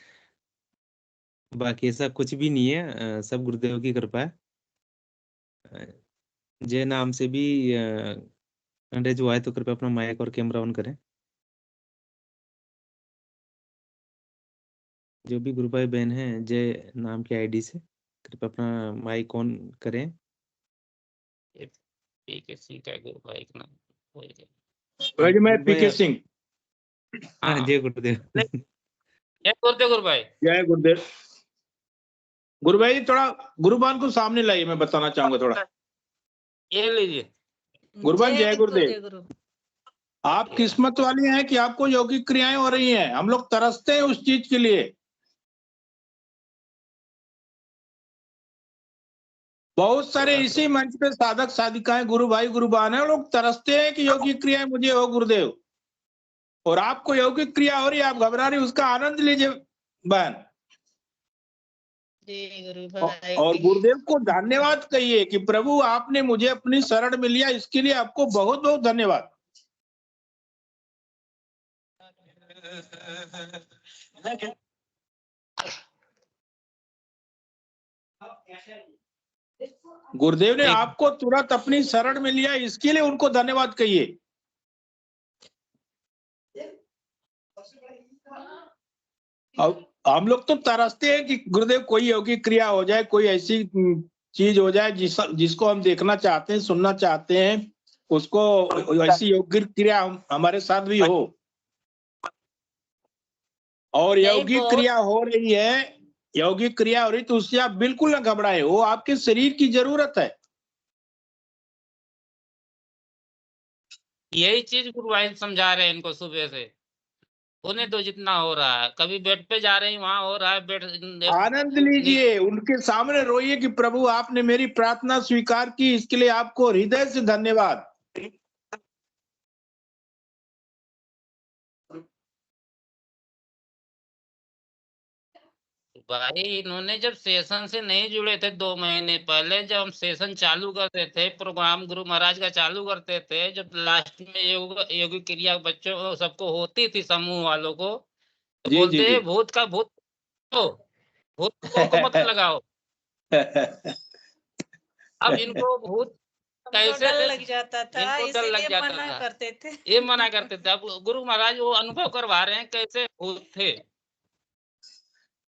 बाकी ऐसा कुछ भी नहीं है, सब गुरुदेव की कृपा है। जय नाम से भी अंडे जो आए तो कृपया अपना माइक और कैमरा ऑन करें। जो भी गुरु भाई बहन हैं जय नाम की आईडी से कृपया अपना माइक ऑन करें। पीके सिंह का गुरु भाई का नाम वही है। वैसे मैं गुरु भाई पीके सिंह। हाँ जय गुरुदेव। जय गुरुदेव गुरु भाई। जय गुरुदेव। गुरु भाई थोड़ा गुरुबान को सामने लाइए, मैं बताना चाहूंगा थोड़ा। ये लीजिए। गुरुबान जय गुरुदेव। जय गुरु। आप किस्मत वाली हैं कि आपको यौगिक क्रियाएं हो रही हैं। हम लोग तरसते हैं उस चीज के लिए। बहुत सारे इसी मंच पे साधक साधिकाएं, गुरु भाई गुरुबान है, लोग तरसते हैं कि यौगिक क्रियाएं मुझे हो गुरुदेव। और आपको यौगिक क्रिया हो रही है, आप घबरा रही, उसका आनंद लीजिए बहन। जय गुरु भाई। और गुरुदेव को धन्यवाद कहिए कि प्रभु आपने मुझे अपनी शरण में लिया, इसके लिए आपको बहुत बहुत धन्यवाद। गुरुदेव ने आपको तुरंत अपनी शरण में लिया, इसके लिए उनको धन्यवाद कहिए। अब हम लोग तो तरसते हैं कि गुरुदेव कोई योगिक क्रिया हो जाए, कोई ऐसी चीज हो जाए जिसको हम देखना चाहते हैं, सुनना चाहते हैं। उसको ऐसी योगिक क्रिया हमारे साथ भी हो। और नहीं, यौगिक बहुत क्रिया हो रही है, यौगिक क्रिया हो रही तो उससे आप बिल्कुल ना घबराए, वो आपके शरीर की जरूरत है। यही चीज गुरु भाई समझा रहे हैं इनको सुबह से। उन्हें तो जितना हो रहा है, कभी बेड पे जा रहे हैं वहां हो रहा है, बेड आनंद लीजिए, उनके सामने रोइए कि प्रभु आपने मेरी प्रार्थना स्वीकार की, इसके लिए आपको हृदय से धन्यवाद। भाई इन्होंने जब सेशन से नहीं जुड़े थे 2 महीने पहले, जब हम सेशन चालू करते थे, प्रोग्राम गुरु महाराज का चालू करते थे, जब लास्ट में योगी क्रिया बच्चों सबको होती थी, समूह वालों को, तो जी जी बोलते जी। भूत का भूत को मत लगाओ। अब इनको भूत हमको कैसे डर थे, लग जाता था, इनको डर लग इसीलिए जाता मना था, करते थे। ये मना करते थे। अब गुरु महाराज वो अनुभव करवा रहे हैं कैसे भूत थे।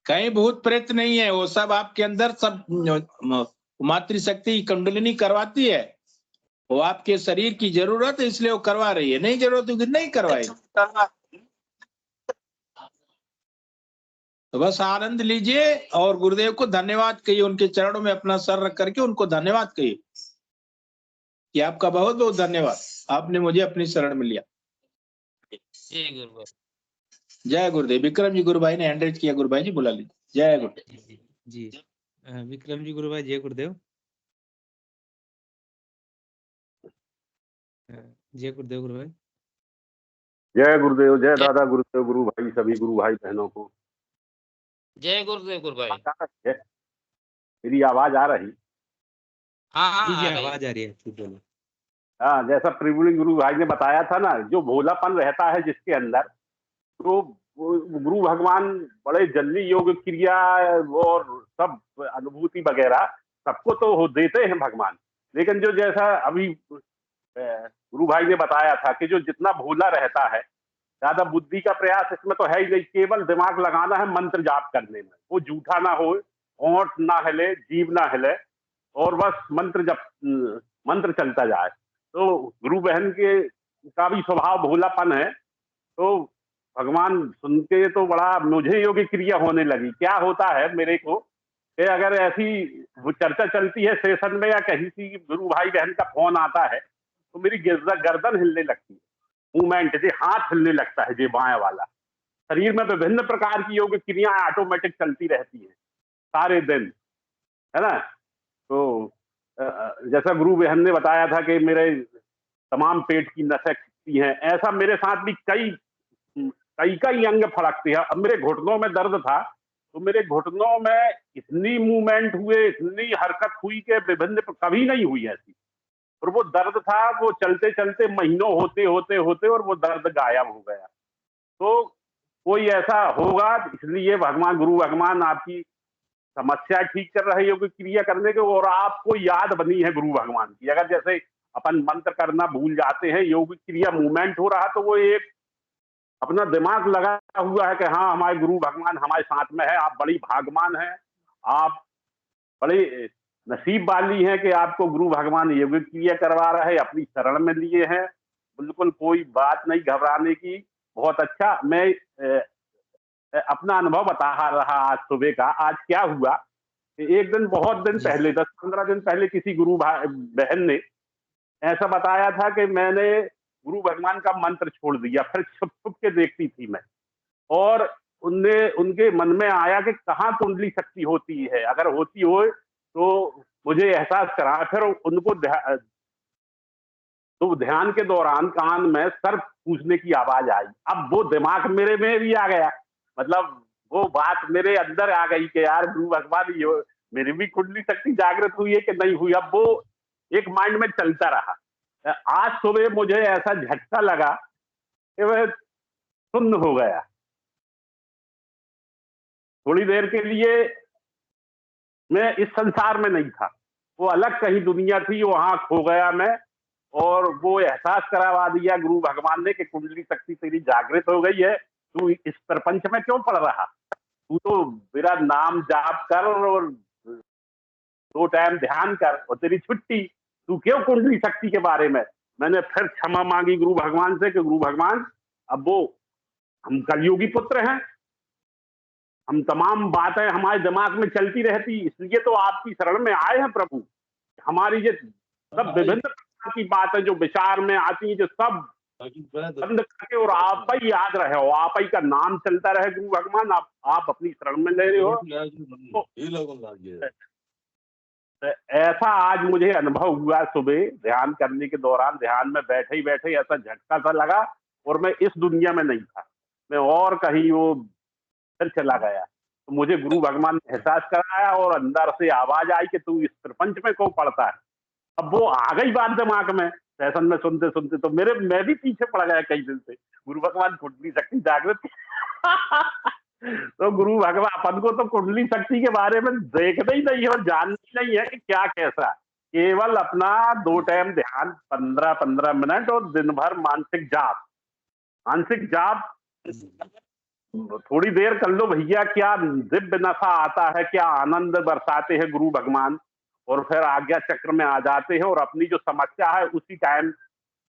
कहीं भूत प्रेत नहीं है, वो सब आपके अंदर सब मातृशक्ति कुंडलिनी करवाती है। वो आपके शरीर की जरूरत है, इसलिए वो करवा रही है। नहीं जरूरत होगी नहीं करवाएगी। तो बस आनंद लीजिए और गुरुदेव को धन्यवाद कहिए, उनके चरणों में अपना सर रख करके उनको धन्यवाद कहिए कि आपका बहुत बहुत धन्यवाद, आपने मुझे अपनी शरण में लिया। जय गुरु भाई। जय गुरुदेव। विक्रम जी गुरु भाई ने हैंड रेज किया, गुरु भाई जी बुला लीजिए। जय गुरुदेव। जी विक्रम जी गुरु भाई जय गुरुदेव। जय गुरुदेव गुरु भाई। जय गुरुदेव, जय दादा गुरुदेव, गुरु भाई, सभी गुरु भाई बहनों को जय गुरुदेव गुरु भाई। मेरी आवाज आ रही? हाँ जी हाँ आवाज आ रही है, ठीक बोलो। हाँ, जैसा प्रिवुली गुरु भाई ने बताया था ना, जो भोलापन रहता है जिसके अंदर, तो गुरु भगवान बड़े जल्दी योग क्रिया और सब अनुभूति वगैरह सबको तो हो देते हैं भगवान। लेकिन जो जैसा अभी गुरु भाई ने बताया था कि जो जितना भोला रहता है, ज्यादा बुद्धि का प्रयास इसमें तो है ही नहीं, केवल दिमाग लगाना है मंत्र जाप करने में। वो झूठा ना हो, होंठ ना हिले, जीभ ना हिले, और बस मंत्र चलता जाए। तो गुरु बहन के का भी स्वभाव भोलापन है। तो भगवान सुन के तो बड़ा मुझे योगी क्रिया होने लगी। क्या होता है मेरे को कि अगर ऐसी वो चर्चा चलती है सेशन में या कहीं सी गुरु भाई बहन का फोन आता है, तो मेरी गर्दन हिलने लगती है, मूवमेंट जी, हाथ हिलने लगता है जी, बाएं वाला। शरीर में विभिन्न प्रकार की योग क्रिया ऑटोमेटिक चलती रहती है सारे दिन, है ना। तो जैसा गुरु बहन ने बताया था कि मेरे तमाम पेट की नसें खिंचती हैं, ऐसा मेरे साथ भी कई अंग फड़कते हैं। अब मेरे घुटनों में दर्द था, तो मेरे घुटनों में इतनी मूवमेंट हुए, इतनी हरकत हुई कि विभिन्न कभी नहीं हुई ऐसी। और वो दर्द था, वो चलते चलते महीनों होते होते होते और वो दर्द गायब हो गया। तो कोई ऐसा होगा, इसलिए भगवान गुरु भगवान आपकी समस्या ठीक कर रहे योग क्रिया करने के, और आपको याद बनी है गुरु भगवान की। अगर जैसे अपन मंत्र करना भूल जाते हैं, योग क्रिया मूवमेंट हो रहा, तो वो एक अपना दिमाग लगा हुआ है कि हाँ हमारे गुरु भगवान हमारे साथ में है, आप बड़ी भाग्यवान हैं, आप बड़े नसीब वाली हैं कि आपको गुरु भगवान योग क्रिया करवा रहे, अपनी शरण में लिए हैं। बिल्कुल कोई बात नहीं घबराने की। बहुत अच्छा। मैं अपना अनुभव बता रहा आज सुबह का। आज क्या हुआ, एक दिन बहुत दिन पहले 10-15 दिन पहले किसी गुरु बहन ने ऐसा बताया था कि मैंने गुरु भगवान का मंत्र छोड़ दिया। फिर छुप छुप के देखती थी मैं, और उनके मन में आया कि कहाँ कुंडली शक्ति होती है, अगर होती हो तो मुझे एहसास करा। फिर उनको तो ध्यान के दौरान कान में सर पूछने की आवाज आई। अब वो दिमाग मेरे में भी आ गया, मतलब वो बात मेरे अंदर आ गई कि यार गुरु भगवान मेरी भी कुंडली शक्ति जागृत हुई है कि नहीं हुई। अब वो एक माइंड में चलता रहा। आज सुबह मुझे ऐसा झटका लगा कि वह सुन्न हो गया। थोड़ी देर के लिए मैं इस संसार में नहीं था, वो अलग कहीं दुनिया थी, वहां खो गया मैं। और वो एहसास करवा दिया गुरु भगवान ने कि कुंडली शक्ति तेरी जागृत हो गई है, तू इस प्रपंच में क्यों पड़ रहा, तू तो मेरा नाम जाप कर और 2 टाइम ध्यान कर और तेरी छुट्टी, तू क्यों कुंडली शक्ति के बारे में मैंने फिर क्षमा मांगी गुरु भगवान से कि गुरु भगवान अब वो हम कलयुगी पुत्र हैं, हम तमाम बातें हमारे दिमाग में चलती रहती, इसलिए तो आपकी शरण में आए हैं प्रभु। हमारी ये सब विभिन्न प्रकार की बातें जो विचार में आती हैं, जो सब बंद करके और आप ही याद रहे हो, आप ही का नाम चलता रहे गुरु भगवान। आप अपनी शरण में ले रहे हो। तो ऐसा आज मुझे अनुभव हुआ सुबह ध्यान करने के दौरान, ध्यान में बैठे ही बैठे ऐसा झटका सा लगा और मैं इस दुनिया में नहीं था, मैं और कहीं वो फिर चला गया। तो मुझे गुरु भगवान ने एहसास कराया और अंदर से आवाज आई कि तू इस प्रपंच में क्यों पड़ता है। अब वो आ गई बात दिमाग में सेशन में सुनते सुनते, तो मैं भी पीछे पड़ गया कई दिन से। गुरु भगवान कुंडली शक्ति जागृत तो गुरु भगवान अपन को तो कुंडली शक्ति के बारे में देखना ही नहीं है और जानना नहीं है कि क्या कैसा, केवल अपना 2 टाइम ध्यान 15-15 मिनट और दिन भर मानसिक जाप थोड़ी देर कर लो भैया। क्या दिव्य नशा आता है, क्या आनंद बरसाते हैं गुरु भगवान, और फिर आज्ञा चक्र में आ जाते हैं और अपनी जो समस्या है उसी टाइम,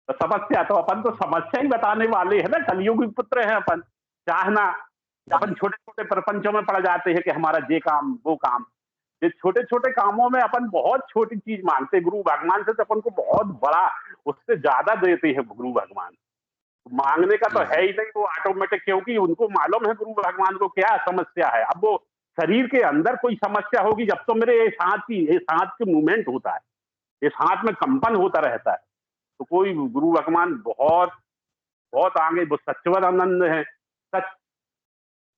समस्या तो अपन तो समस्या ही बताने वाले हैं ना, कलयुगी पुत्र हैं अपन। चाहना अपन छोटे छोटे प्रपंचों में पड़ जाते हैं कि हमारा ये काम वो काम, ये छोटे छोटे कामों में अपन बहुत छोटी चीज मांगते, गुरु भगवान से तो अपन को बहुत बड़ा उससे ज्यादा देते हैं गुरु भगवान। मांगने का तो है ही नहीं, वो ऑटोमेटिक, क्योंकि उनको मालूम है गुरु भगवान को क्या समस्या है। अब वो शरीर के अंदर कोई समस्या होगी, जब तो मेरे इस हाथ के मूवमेंट होता है, इस हाथ में कंपन होता रहता है, तो कोई गुरु भगवान बहुत बहुत आगे, वो सच्चित आनंद है, सच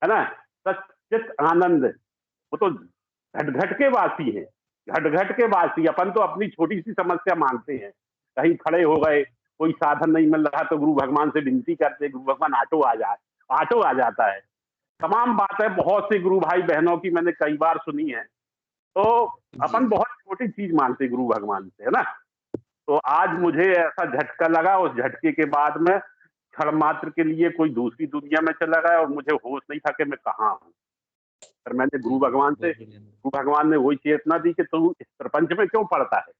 है ना, सच्चित आनंद, वो तो घट घट के वासी है, घट घट के वासी। अपन तो अपनी छोटी सी समस्या मांगते हैं, कहीं खड़े हो गए, कोई साधन नहीं मिल रहा तो गुरु भगवान से विनती करते, गुरु भगवान ऑटो आ जाए, ऑटो आ जाता है। तमाम बातें बहुत से गुरु भाई बहनों की मैंने कई बार सुनी है। तो अपन बहुत छोटी चीज मानते गुरु भगवान से, है ना। तो आज मुझे ऐसा झटका लगा, उस झटके के बाद में क्षण मात्र के लिए कोई दूसरी दुनिया में चला गया और मुझे होश नहीं था कि मैं कहाँ हूँ। पर मैंने गुरु भगवान ने वही चेतना दी कि तू इस प्रपंच में क्यों पड़ता है।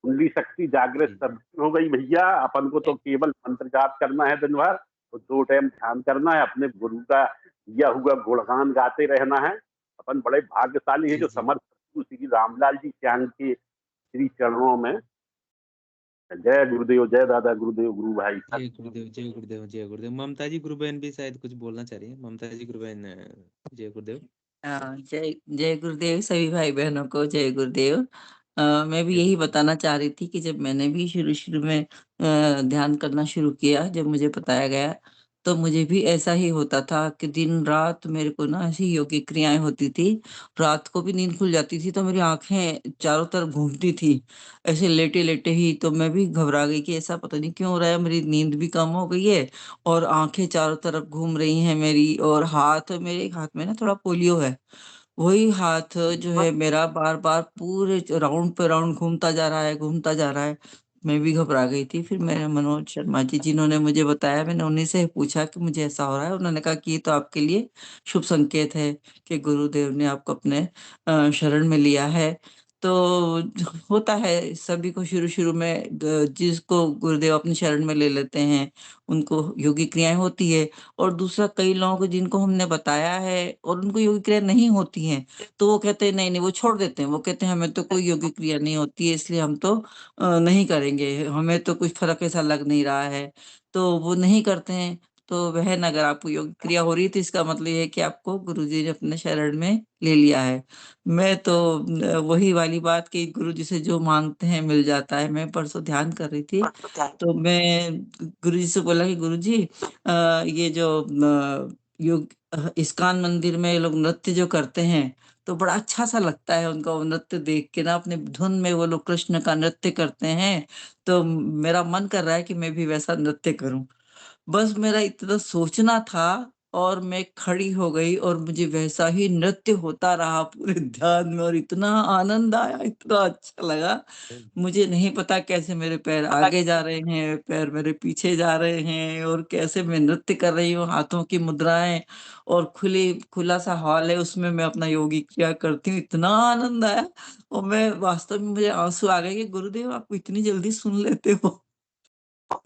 कुंडली शक्ति जागृत सब हो गई भैया। अपन को तो केवल मंत्र जाप करना है दिन भर, तो 2 टाइम ध्यान करना है, अपने गुरु का दिया हुआ गुणगान गाते रहना है। अपन बड़े भाग्यशाली है जो समर्थ श्री रामलाल जी श्याम के श्री चरणों में। जय गुरुदेव, जय दादा गुरुदेव, गुरु भाई। जय गुरुदेव, जय गुरुदेव, जय गुरुदेव। ममता जी गुरु बहन भी शायद कुछ बोलना चाह रही है। ममता जी गुरु बहन, जय गुरुदेव। जय जय गुरुदेव। सभी भाई बहनों को जय गुरुदेव। मैं भी यही बताना चाह रही थी कि जब मैंने भी शुरू में ध्यान करना शुरू किया, जब मुझे बताया गया, तो मुझे भी ऐसा ही होता था कि दिन रात मेरे को ना ऐसी योगिक क्रियाएं होती थी। रात को भी नींद खुल जाती थी तो मेरी आंखें चारों तरफ घूमती थी, ऐसे लेटे लेटे ही। तो मैं भी घबरा गई कि ऐसा पता नहीं क्यों हो रहा है, मेरी नींद भी कम हो गई है और आंखें चारों तरफ घूम रही हैं मेरी। और मेरे हाथ में ना थोड़ा पोलियो है, वही हाथ जो है मेरा बार बार पूरे राउंड पे राउंड घूमता जा रहा है, घूमता जा रहा है। मैं भी घबरा गई थी। फिर मैंने मनोज शर्मा जी जिन्होंने मुझे बताया, मैंने उन्हीं से पूछा कि मुझे ऐसा हो रहा है। उन्होंने कहा कि ये तो आपके लिए शुभ संकेत है कि गुरुदेव ने आपको अपने शरण में लिया है। तो होता है सभी को शुरू शुरू में, जिसको गुरुदेव अपनी शरण में ले लेते हैं उनको योगी क्रियाएं होती है। और दूसरा, कई लोगों को जिनको हमने बताया है और उनको योगी क्रिया नहीं होती हैं, तो वो कहते हैं नहीं नहीं, वो छोड़ देते हैं। वो कहते हैं हमें तो कोई योगी क्रिया नहीं होती है, इसलिए हम तो नहीं करेंगे, हमें तो कुछ फर्क ऐसा लग नहीं रहा है, तो वो नहीं करते हैं। तो बहन, अगर आपको योग क्रिया हो रही है तो इसका मतलब ये है कि आपको गुरुजी ने अपने शरण में ले लिया है। मैं तो वही वाली बात कि गुरुजी से जो मांगते हैं मिल जाता है। मैं परसों ध्यान कर रही थी तो मैं गुरुजी से बोला कि गुरुजी, ये जो योग इस्कॉन मंदिर में लोग नृत्य जो करते हैं तो बड़ा अच्छा सा लगता है उनका वो नृत्य देख के ना, अपने धुन में वो लोग कृष्ण का नृत्य करते हैं। तो मेरा मन कर रहा है कि मैं भी वैसा नृत्य करूं। बस मेरा इतना सोचना था और मैं खड़ी हो गई और मुझे वैसा ही नृत्य होता रहा पूरे ध्यान में, और इतना आनंद आया, इतना अच्छा लगा। मुझे नहीं पता कैसे मेरे पैर आगे जा रहे हैं, पैर मेरे पीछे जा रहे हैं, और कैसे मैं नृत्य कर रही हूँ, हाथों की मुद्राएं, और खुला सा हॉल है, उसमें मैं अपना योगी क्रिया करती हूँ। इतना आनंद आया और मैं वास्तव में, मुझे आंसू आ गए कि गुरुदेव आप इतनी जल्दी सुन लेते हो।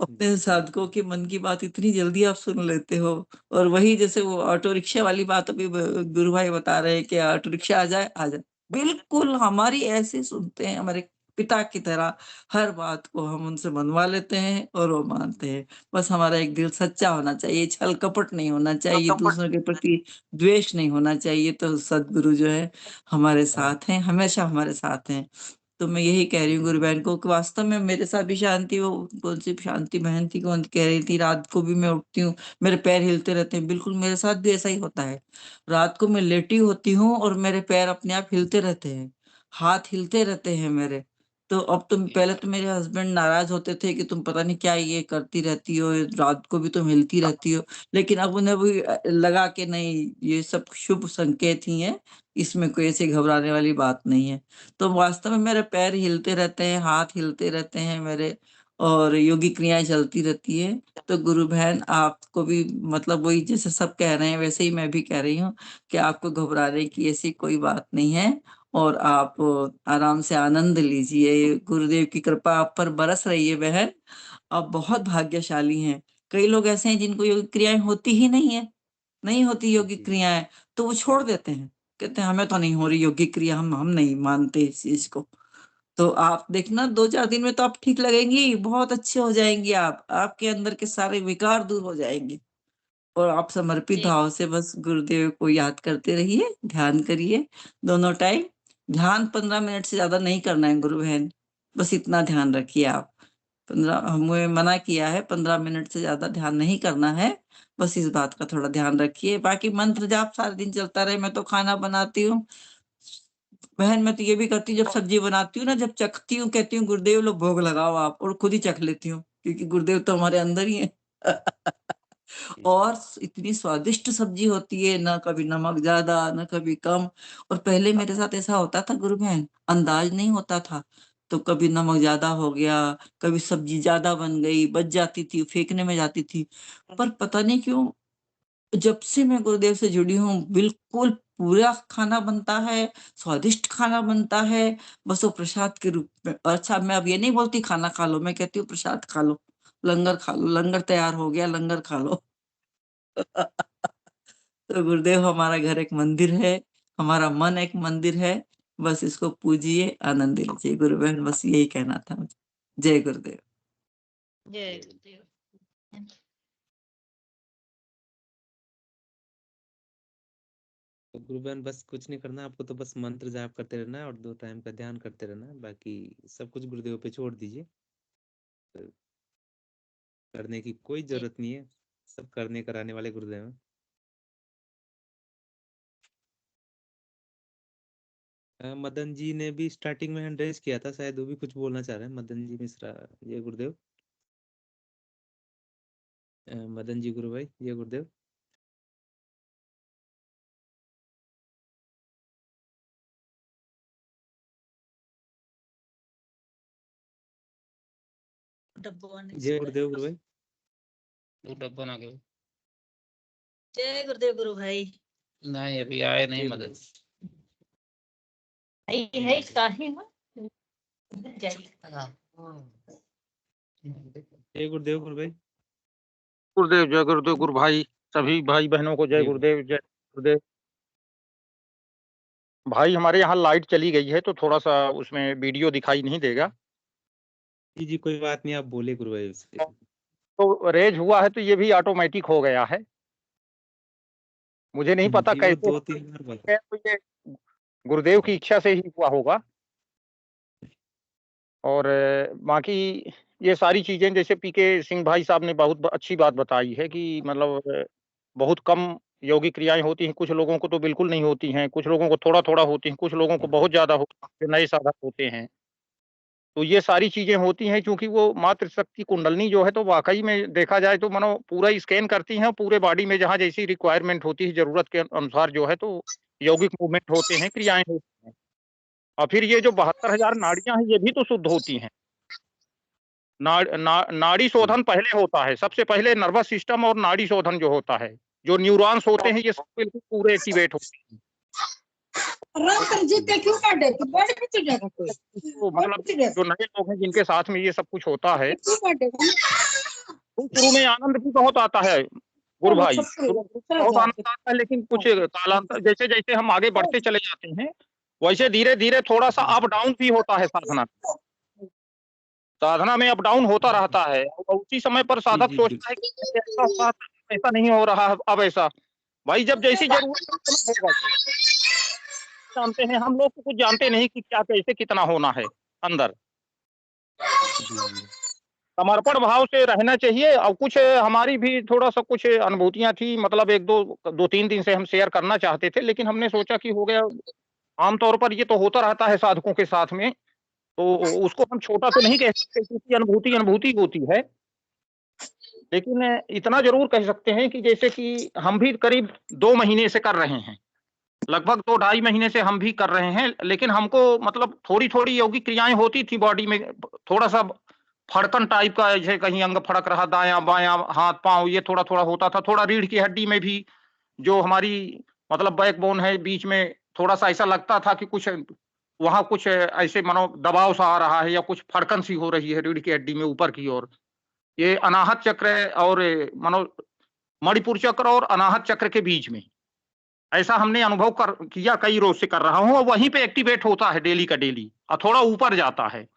अपने साधकों के मन की बात इतनी जल्दी आप सुन लेते हो। और वही जैसे वो ऑटो रिक्शा वाली बात अभी गुरु भाई बता रहे हैं कि ऑटो रिक्शा आ जाए, बिल्कुल हमारी ऐसे सुनते हैं, हमारे पिता की तरह हर बात को हम उनसे मनवा लेते हैं और वो मानते हैं। बस हमारा एक दिल सच्चा होना चाहिए, छल कपट नहीं होना चाहिए, दूसरों के प्रति द्वेष नहीं होना चाहिए, तो सदगुरु जो है हमारे साथ हैं, हमेशा हमारे साथ हैं। तो मैं यही कह रही हूँ गुरु बहन को कि वास्तव में मेरे साथ भी शांति, वो कौन सी शांति बहन थी, कौन कह रही थी रात को भी मैं उठती हूँ मेरे पैर हिलते रहते हैं, बिल्कुल मेरे साथ भी ऐसा ही होता है। रात को मैं लेटी होती हूँ और मेरे पैर अपने आप हिलते रहते हैं, हाथ हिलते रहते हैं मेरे। तो अब तुम पहले तो मेरे हस्बैंड नाराज होते थे कि तुम पता नहीं क्या ये करती रहती हो, रात को भी तुम हिलती रहती हो, लेकिन अब उन्हें भी लगा कि नहीं ये सब शुभ संकेत ही है, इसमें कोई ऐसी घबराने वाली बात नहीं है। तो वास्तव में मेरे पैर हिलते रहते हैं, हाथ हिलते रहते हैं मेरे, और योगी क्रियाएं चलती रहती है। तो गुरु बहन आपको भी मतलब वही जैसे सब कह रहे हैं वैसे ही मैं भी कह रही हूँ कि आपको घबराने की ऐसी कोई बात नहीं है, और आप आराम से आनंद लीजिए। गुरुदेव की कृपा आप पर बरस रही है बहन, आप बहुत भाग्यशाली हैं। कई लोग ऐसे हैं जिनको योगिक क्रियाएं होती ही नहीं है, नहीं होती योगिक क्रियाएं, तो वो छोड़ देते हैं, कहते हैं हमें तो नहीं हो रही योगिक क्रिया, हम नहीं मानते इस चीज को। तो आप देखना 2-4 दिन में तो आप ठीक लगेंगी, बहुत अच्छे हो जाएंगी आप, आपके अंदर के सारे विकार दूर हो जाएंगे। और आप समर्पित भाव से बस गुरुदेव को याद करते रहिए, ध्यान करिए दोनों टाइम। ध्यान 15 मिनट से ज्यादा नहीं करना है गुरु बहन, बस इतना ध्यान रखिए आप। 15 हमें मना किया है, 15 मिनट से ज्यादा ध्यान नहीं करना है, बस इस बात का थोड़ा ध्यान रखिए। बाकी मंत्र जाप सारा दिन चलता रहे। मैं तो खाना बनाती हूँ बहन, मैं तो ये भी करती हूँ, जब सब्जी बनाती हूँ ना, जब चखती हूँ कहती हूँ गुरुदेव लो भोग लगाओ आप, और खुद ही चख लेती हूँ क्योंकि गुरुदेव तो हमारे अंदर ही है। और इतनी स्वादिष्ट सब्जी होती है, ना कभी नमक ज्यादा ना कभी कम। और पहले मेरे साथ ऐसा होता था गुरु बहन, अंदाज नहीं होता था, तो कभी नमक ज्यादा हो गया, कभी सब्जी ज्यादा बन गई, बच जाती थी, फेंकने में जाती थी। पर पता नहीं क्यों जब से मैं गुरुदेव से जुड़ी हूँ बिल्कुल पूरा खाना बनता है, स्वादिष्ट खाना बनता है, बस वो प्रसाद के रूप में। अच्छा मैं अब ये नहीं बोलती खाना खा लो, मैं कहती हूँ प्रसाद खा लो, लंगर खा लो, लंगर तैयार हो गया, लंगर खा लो। तो गुरुदेव हमारा घर एक मंदिर है, हमारा मन एक मंदिर है, बस इसको पूजिए, आनंद लीजिए। गुरु बहन बस यही कहना था मुझे। जय गुरुदेव। जय गुरुदेव। तो गुरु बहन बस कुछ नहीं करना आपको, तो बस मंत्र जाप करते रहना है और 2 टाइम का ध्यान करते रहना है, बाकी सब कुछ गुरुदेव पे छोड़ दीजिए। तो करने की कोई जरूरत नहीं है, सब करने कराने वाले गुरुदेव हैं। मदन जी ने भी स्टार्टिंग में हैंड रेज किया था, शायद वो भी कुछ बोलना चाह रहे हैं। मदन जी मिश्रा, ये गुरुदेव। मदन जी गुरु भाई, ये गुरुदेव। जय गुरुदेव गुरु भाई। डब्बा ना गए। जय गुरुदेव गुरु भाई। नहीं अभी आए नहीं मदद। है काहे में जय गुरुदेव गुरु भाई। गुरुदेव जय गुरुदेव गुरु भाई, सभी भाई बहनों को जय गुरुदेव, जय गुरुदेव। भाई हमारे यहाँ लाइट चली गई है तो थोड़ा सा उसमें वीडियो दिखाई नहीं देगा। जी जी कोई बात नहीं, आप बोले गुरु भाई उससे। तो रेज हुआ है तो ये भी ऑटोमेटिक हो गया है, मुझे नहीं पता जी, वो कैसे 2-3 बार बोला। तो ये गुरुदेव की इच्छा से ही हुआ होगा। और बाकी ये सारी चीजें जैसे पीके सिंह भाई साहब ने बहुत अच्छी बात बताई है कि मतलब बहुत कम योगिक क्रियाएं होती हैं, कुछ लोगों को तो बिल्कुल नहीं होती हैं, कुछ लोगों को थोड़ा थोड़ा होती हैं, कुछ लोगों को बहुत ज्यादा होती हैं, जो नए साधक होते हैं। तो ये सारी चीजें होती हैं क्योंकि वो मातृ शक्ति कुंडलनी जो है तो वाकई में देखा जाए तो मानो पूरा स्कैन करती हैं, पूरे बॉडी में जहाँ जैसी रिक्वायरमेंट होती है जरूरत के अनुसार जो है तो यौगिक मूवमेंट होते हैं, क्रियाएं होती हैं। और फिर ये जो 72,000 नाड़ियां हैं ये भी तो शुद्ध होती हैं। नाड़ी शोधन पहले होता है, सबसे पहले नर्वस सिस्टम और नाड़ी शोधन जो होता है, जो न्यूरॉन्स होते हैं ये सब बिल्कुल पूरे एक्टिवेट होते हैं। तो मतलब जो नए लोग हैं जिनके साथ में ये सब कुछ होता है शुरू में आनंद भी बहुत आता है गुरु भाई, बहुत आनंद आता है, लेकिन कुछ कालांतर जैसे जैसे हम आगे बढ़ते चले जाते हैं वैसे धीरे धीरे थोड़ा सा अप डाउन भी होता है साधना में अप डाउन होता रहता है। और उसी समय पर साधक सोचता है कि ऐसा हुआ, ऐसा नहीं हो रहा अब ऐसा। भाई जब जैसी जरूरत होगा, जानते हैं हम लोग तो कुछ जानते नहीं कि क्या कैसे कितना होना है अंदर। समर्पण भाव से रहना चाहिए। और कुछ हमारी भी थोड़ा सा कुछ अनुभूतियां थी, मतलब एक दो तीन दिन से हम शेयर करना चाहते थे, लेकिन हमने सोचा कि हो गया। आमतौर पर ये तो होता रहता है साधकों के साथ में, तो उसको हम छोटा तो नहीं कह सकते क्योंकि अनुभूति होती है। लेकिन इतना जरूर कह सकते हैं कि जैसे कि हम भी करीब 2 महीने से कर रहे हैं, लगभग 2-2.5 महीने से हम भी कर रहे हैं, लेकिन हमको मतलब थोड़ी थोड़ी योगिक क्रियाएं होती थी बॉडी में, थोड़ा सा फड़कन टाइप का, जैसे कहीं अंग फड़क रहा, दायां बायां हाथ पांव, ये थोड़ा थोड़ा होता था। थोड़ा रीढ़ की हड्डी में भी जो हमारी मतलब बैकबोन है बीच में, थोड़ा सा ऐसा लगता था कि कुछ वहां कुछ ऐसे मानो दबाव सा आ रहा है या कुछ फड़कन सी हो रही है रीढ़ की हड्डी में ऊपर की ओर। ये अनाहत चक्र और मानो मणिपुर चक्र और अनाहत चक्र के बीच में ऐसा हमने अनुभव किया, कई रोज से कर रहा हूं, और वहीं पे एक्टिवेट होता है डेली का डेली, और थोड़ा ऊपर जाता है।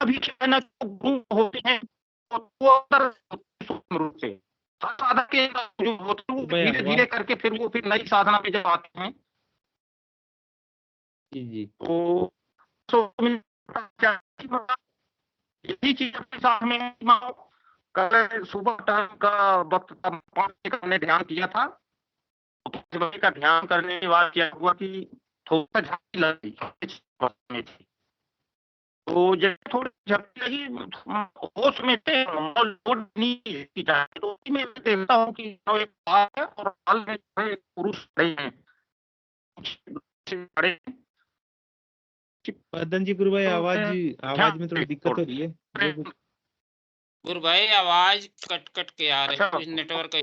अभी होते हैं रूप से साधक के जो होते हैं धीरे धीरे करके फिर वो फिर नई साधना पे जब आते हैं जी तो यही चीज अपने साथ में कल सुबह टाइम का वक्त 5 बजे का हमने ध्यान किया था। 5 बजे का ध्यान करने के बाद क्या हुआ कि थोड़ा झपकी लगी थी, तो जब थोड़ी झपकी लगी होश में थे, लोड नहीं की जाए, तो मैं देखता हूँ कि एक बाल है और बाल में पुरुष नहीं है। मदन जी गुरु भाई, आवाज में थोड़ी दिक्कत हो रही है। गुरु भाई आवाज कट कट के आ रही है, कुछ नेटवर्क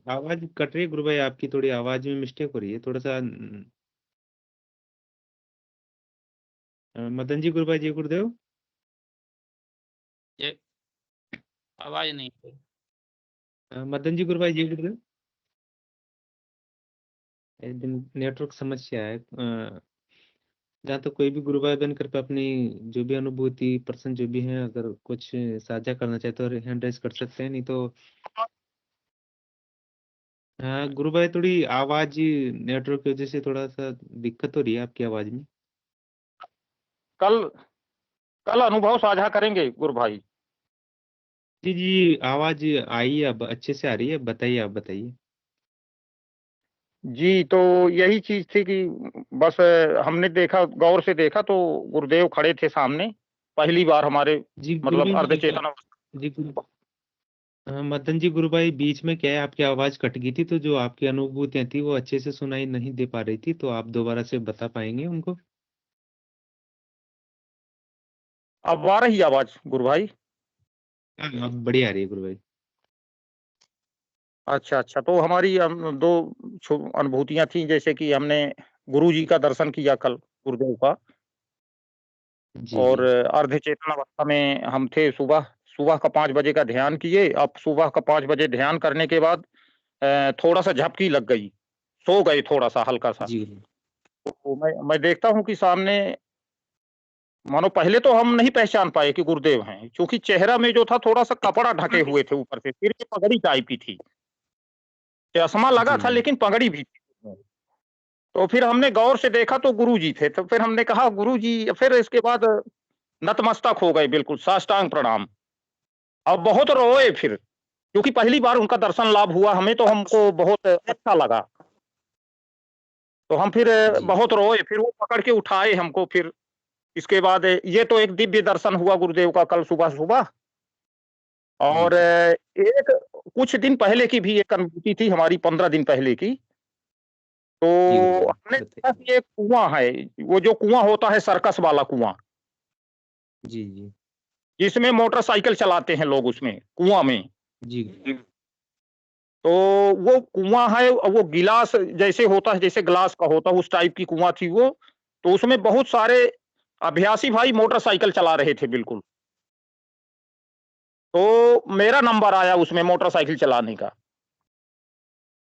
आवाज कट रही है गुरु भाई, आपकी थोड़ी आवाज में मिस्टेक हो रही है थोड़ा सा। मदन जी गुरु भाई, जय गुरुदेव। आवाज नहीं है। मदन जी गुरु भाई, जय गुरुदेव। नेटवर्क समस्या है। जहाँ तो कोई भी गुरु भाई बन कर अपनी जो भी अनुभूति पर्सन जो भी है, अगर कुछ साझा करना चाहे तो हैंड राइज कर सकते हैं, नहीं तो हाँ गुरु भाई, थोड़ी आवाज नेटवर्क की वजह से थोड़ा सा दिक्कत हो रही है आपकी आवाज में। कल अनुभव साझा करेंगे गुरु भाई। जी आवाज आई है, अब अच्छे से आ रही है। बताइए, आप बताइए जी। तो यही चीज थी कि बस हमने देखा, गौर से देखा तो गुरुदेव खड़े थे सामने, पहली बार हमारे मतलब अर्ध चेतना। जी मदन जी गुरु भाई, बीच में क्या है, आपकी आवाज कट गई थी, तो जो आपकी अनुभूतियां थी वो अच्छे से सुनाई नहीं दे पा रही थी, तो आप दोबारा से बता पाएंगे उनको? अब आ रही आवाज गुरु भाई? अब बढ़िया आ रही है गुरु भाई। अच्छा, तो हमारी 2 अनुभूतियां थी, जैसे कि हमने गुरु जी का दर्शन किया कल, गुरुदेव का, और अर्ध चेतना अवस्था में हम थे। सुबह का 5 बजे का ध्यान किए। अब सुबह का 5 बजे ध्यान करने के बाद थोड़ा सा झपकी लग गई, सो गए थोड़ा सा हल्का सा। तो मैं देखता हूँ कि सामने, मानो पहले तो हम नहीं पहचान पाए कि गुरुदेव हैं, क्योंकि चेहरा में जो था थोड़ा सा कपड़ा ढके हुए थे ऊपर से, सिर पे पगड़ी टाइप की थी, चश्मा लगा था लेकिन पगड़ी भी थी। तो फिर हमने गौर से देखा तो गुरु जी थे। तो फिर हमने कहा गुरु जी, फिर इसके बाद नतमस्तक हो गए, बिल्कुल साष्टांग प्रणाम। अब बहुत रोए फिर, क्योंकि पहली बार उनका दर्शन लाभ हुआ हमें, तो हमको बहुत अच्छा लगा। तो हम फिर बहुत रोए, फिर वो पकड़ के उठाए हमको। फिर इसके बाद ये तो एक दिव्य दर्शन हुआ गुरुदेव का कल सुबह। और एक कुछ दिन पहले की भी एक अनुभूति थी हमारी, 15 दिन पहले की। तो हमने देखा कि एक कुआं है, वो जो कुआं होता है सर्कस वाला कुआं, जी जी जिसमें मोटरसाइकिल चलाते हैं लोग, उसमें कुआं में। जी तो वो कुआं है, वो गिलास जैसे होता है, जैसे ग्लास का होता है, उस टाइप की कुआं थी वो। तो उसमें बहुत सारे अभ्यासी भाई मोटरसाइकिल चला रहे थे बिल्कुल। तो मेरा नंबर आया उसमें मोटरसाइकिल चलाने का।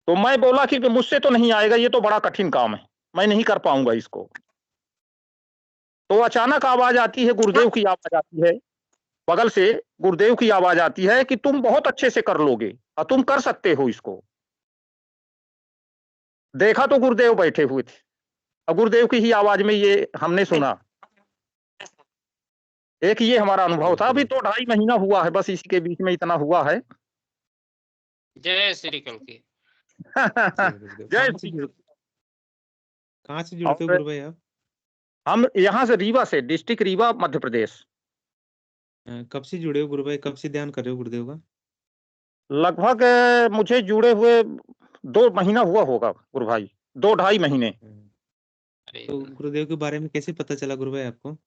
तो मैं बोला कि मुझसे तो नहीं आएगा, ये तो बड़ा कठिन काम है, मैं नहीं कर पाऊंगा इसको। तो अचानक आवाज आती है, गुरुदेव की आवाज आती है बगल से, गुरुदेव की आवाज आती है कि तुम बहुत अच्छे से कर लोगे और तुम कर सकते हो इसको। देखा तो गुरुदेव बैठे हुए थे, और गुरुदेव की ही आवाज में ये हमने सुना। एक ये हमारा अनुभव था। अभी तो 2.5 महीना हुआ है, बस इसी के बीच में इतना हुआ है। जय श्री कल की। जय श्री कहाँ से जुड़ते हो और गुरु भाई आप? हम यहाँ से रीवा से, डिस्ट्रिक्ट रीवा, मध्य प्रदेश। कब से जुड़े हो गुरु भाई, कब से ध्यान कर रहे हो गुरुदेव का? लगभग मुझे जुड़े हुए 2 महीना हुआ होगा गुरु भाई, 2-2.5 महीने। तो गुरुदेव के बारे में कैसे पता चला गुरु भाई आपको?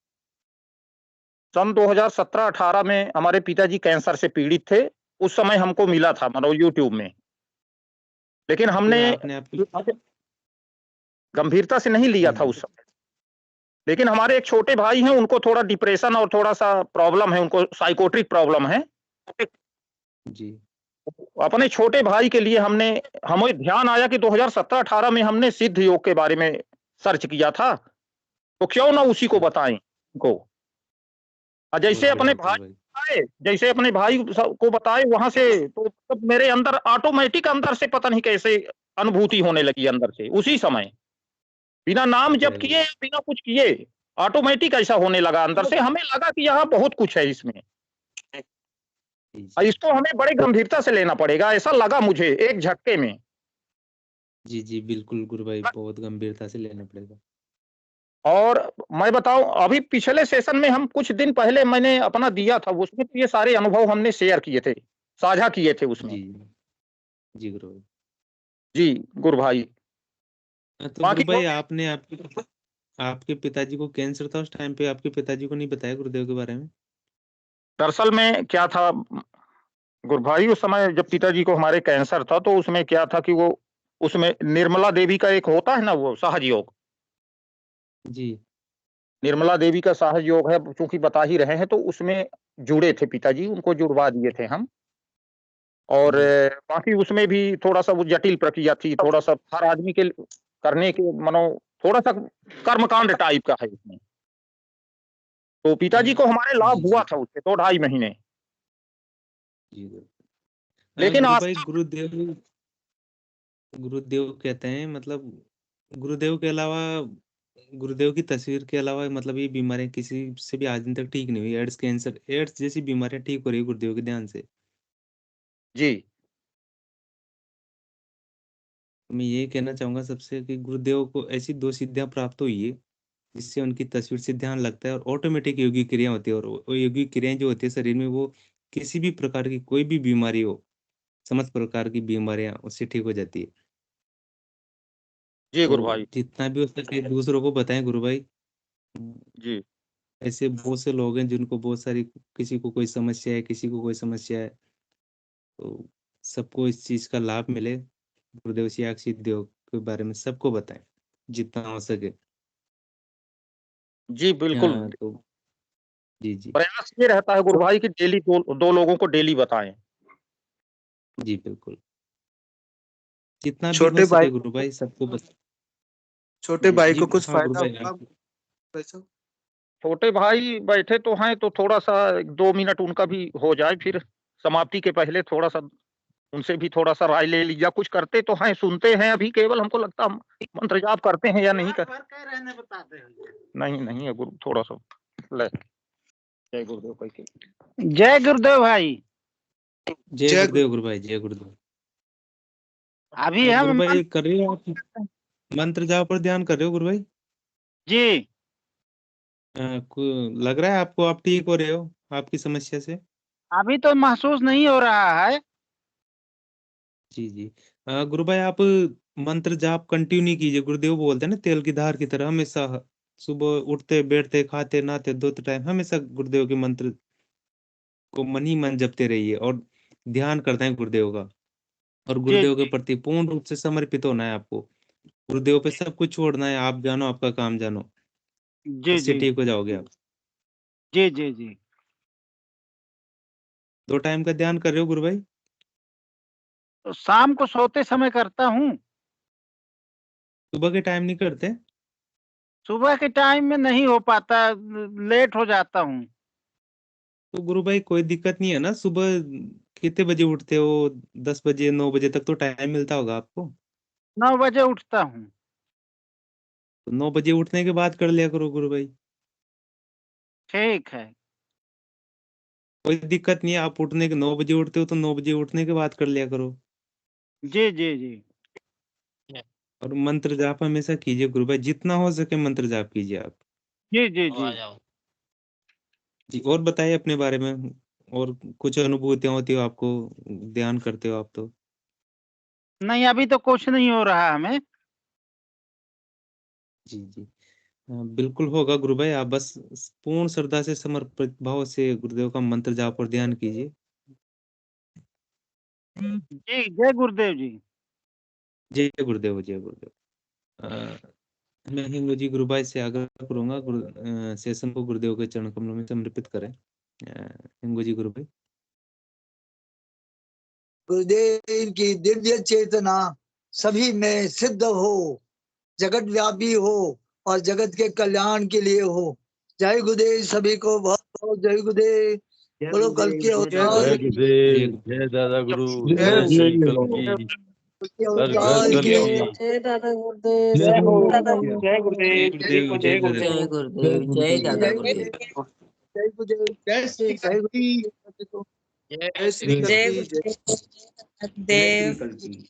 सन 2017-18 में हमारे पिताजी कैंसर से पीड़ित थे। उस समय हमको मिला था मतलब यूट्यूब में, लेकिन हमने आपने आपकी गंभीरता से नहीं लिया था उस समय। लेकिन हमारे एक छोटे भाई हैं, उनको थोड़ा डिप्रेशन और थोड़ा सा प्रॉब्लम है, उनको साइकोट्रिक प्रॉब्लम है। जी अपने छोटे भाई के लिए हमें ध्यान आया कि 2017-18 में हमने सिद्ध योग के बारे में सर्च किया था, तो क्यों ना उसी को बताएं उनको। और जैसे अपने भाई को बताए वहां से, तो तब मेरे अंदर ऑटोमेटिक, अंदर से पता नहीं कैसे अनुभूति होने लगी अंदर से, उसी समय बिना नाम जप किए, बिना कुछ किए, ऑटोमेटिक ऐसा होने लगा अंदर से। हमें लगा कि यहाँ बहुत कुछ है इसमें, इसको हमें बड़े गंभीरता से लेना पड़ेगा, ऐसा लगा मुझे एक झटके में। जी जी बिल्कुल गुरु भाई, बहुत गंभीरता से लेना पड़ेगा। और मैं बताऊं, अभी पिछले सेशन में हम कुछ दिन पहले मैंने अपना दिया था, उसमें तो ये सारे अनुभव हमने शेयर किए थे, साझा किए थे उसमें। जी गुरु भाई। जी गुरु भाई। तो गुरु भाई आपने आपके पिताजी को कैंसर था, उस टाइम पे आपके पिताजी को नहीं बताया गुरुदेव के बारे में? दरअसल में क्या था गुरु भाई, उस समय जब पिताजी को हमारे कैंसर था, तो उसमें क्या था कि वो, उसमें निर्मला देवी का एक होता है ना, वो सहज योग। जी निर्मला देवी का सहज योग है, चूंकि बता ही रहे हैं, तो उसमें जुड़े थे पिताजी, उनको जुड़वा दिए थे हम। और बाकी उसमें भी थोड़ा सा वो जटिल प्रक्रिया थी, थोड़ा सा हर आदमी के करने के मानो थोड़ा सा कर्मकांड टाइप का है इसमें। तो पिताजी को हमारे लाभ हुआ था उससे 2-2.5 महीने। लेकिन गुरु आज भाई, गुरुदेव कहते हैं, मतलब गुरुदेव के अलावा, गुरुदेव की तस्वीर के अलावा, मतलब ये बीमारियां किसी से भी आज दिन तक ठीक नहीं हुई। एड्स, कैंसर, एड्स जैसी बीमारियां ठीक हो रही है गुरुदेव के ध्यान से। जी मैं ये कहना चाहूंगा सबसे कि गुरुदेव को ऐसी 2 सिद्धियां प्राप्त हुई है जिससे उनकी तस्वीर से ध्यान लगता है और ऑटोमेटिक योगी क्रिया होती है। और वो योगी क्रियाएं जो होती है शरीर में, वो किसी भी प्रकार की कोई भी बीमारी हो, समस्त प्रकार की बीमारियां उससे ठीक हो जाती है। जी गुरु तो भाई। जितना भी हो सके दूसरों को बताएं गुरु भाई। जी ऐसे बहुत से लोग हैं जिनको बहुत सारी, किसी को कोई समस्या है, किसी को कोई समस्या है, तो सबको इस चीज का लाभ मिले। गुरुदेव सियाग सिद्धियों के बारे में सबको बताएं जितना हो सके। जी बिल्कुल। तो जी जी प्रयास ये रहता है गुरु भाई कि डेली 2 लोगों को डेली बताएं। जी बिल्कुल, जितना भी हो छोटे भाई, सके गुरु भाई सबको बस। छोटे भाई जी को कुछ हाँ गुरु फायदा भाई, होगा भाई साहब? छोटे भाई बैठे तो हैं, तो थोड़ा सा 2 मिनट उनका भी हो जाए, फिर समाप्ति के पहले थोड़ा सा उनसे भी थोड़ा सा राय ले लीजिए। कुछ करते तो हैं, सुनते हैं अभी, केवल हमको लगता हम मंत्र जाप करते हैं या नहीं नहीं नहीं है गुरु, थोड़ा सा ले। जय गुरुदेव भाई के। जय गुरुदेव भाई। जय गुरुदेव गुरु भाई, जय गुरुदेव। अभी गुरु हम भाई कर रहे हो आप मंत्र जाप पर ध्यान कर रहे हो गुरु भाई? जी लग रहा है आपको आप ठीक हो रहे हो आपकी समस्या से? अभी तो महसूस नहीं हो रहा है। जी जी। गुरु भाई आप मंत्र जाप कंटिन्यू कीजिए। गुरुदेव बोलते हैं ना तेल की धार की तरह, हमेशा सुबह उठते बैठते खाते नहाते धोते टाइम हमेशा गुरुदेव के मंत्र को मन ही मन जपते रहिए और ध्यान करते हैं गुरुदेव का। और जी गुरुदेव के जी प्रति पूर्ण रूप से समर्पित होना है आपको। गुरुदेव पे सब कुछ छोड़ना है, आप जानो आपका काम जानो, जी इससे जी ठीक हो जाओगे आप। जी जी जी। 2 टाइम का ध्यान कर रहे हो गुरु भाई? तो शाम को सोते समय करता हूँ। सुबह के टाइम नहीं करते? सुबह के टाइम में नहीं हो पाता, लेट हो जाता हूँ। तो गुरु भाई कोई दिक्कत नहीं है ना? सुबह कितने बजे उठते हो? 10 बजे 9 बजे तक तो टाइम मिलता होगा आपको। 9 बजे उठता हूँ। तो 9 बजे उठने के बाद कर लिया करो गुरु भाई। ठीक है। कोई दिक्कत नहीं है, आप उठने के 9 बजे उठते हो तो 9 बजे उठने के बाद कर लिया करो। जी जी जी और मंत्र जाप हमेशा कीजिए गुरु भाई, जितना हो सके मंत्र जाप कीजिए आप। जी जी जी। जी और बताइए अपने बारे में, और कुछ अनुभूतियां होती हो आपको, ध्यान करते हो आप तो? नहीं, अभी तो कुछ नहीं हो रहा हमें। जी जी। बिल्कुल होगा गुरु भाई, आप बस पूर्ण श्रद्धा से समर्पित भाव से गुरुदेव का मंत्र जाप और ध्यान कीजिए। जी, जय गुरुदेव जी। जय गुरुदेव जय गुरुदेव। मैं हिंगू जी गुरु भाई से आग्रह करूंगा सेशन को गुरुदेव के चरण कमलों में समर्पित करें। हिंगू जी गुरु भाई। गुरुदेव की दिव्य चेतना सभी में सिद्ध हो, जगत व्यापी हो और जगत के कल्याण के लिए हो। जय गुरुदेव सभी को, बहुत बहुत जय गुरुदेव। बोलो कल के अवतार जय की, गुरुदेव, जय दादा गुरु, जय श्री कल की, हर घर कल की की। जय दादा गुरुदेव, जय हो, जय दादा जय गुरुदेव, सभी को जय जय गुरुदेव। गुरुदेव, जय दादा गुरुदेव। जय गुरुदेव, जय श्री जय कल्की। गुरुदेव, जय जय श्री जय कल्की, जय गुरुदेव, जय श्री गुरुदेव। कल्की।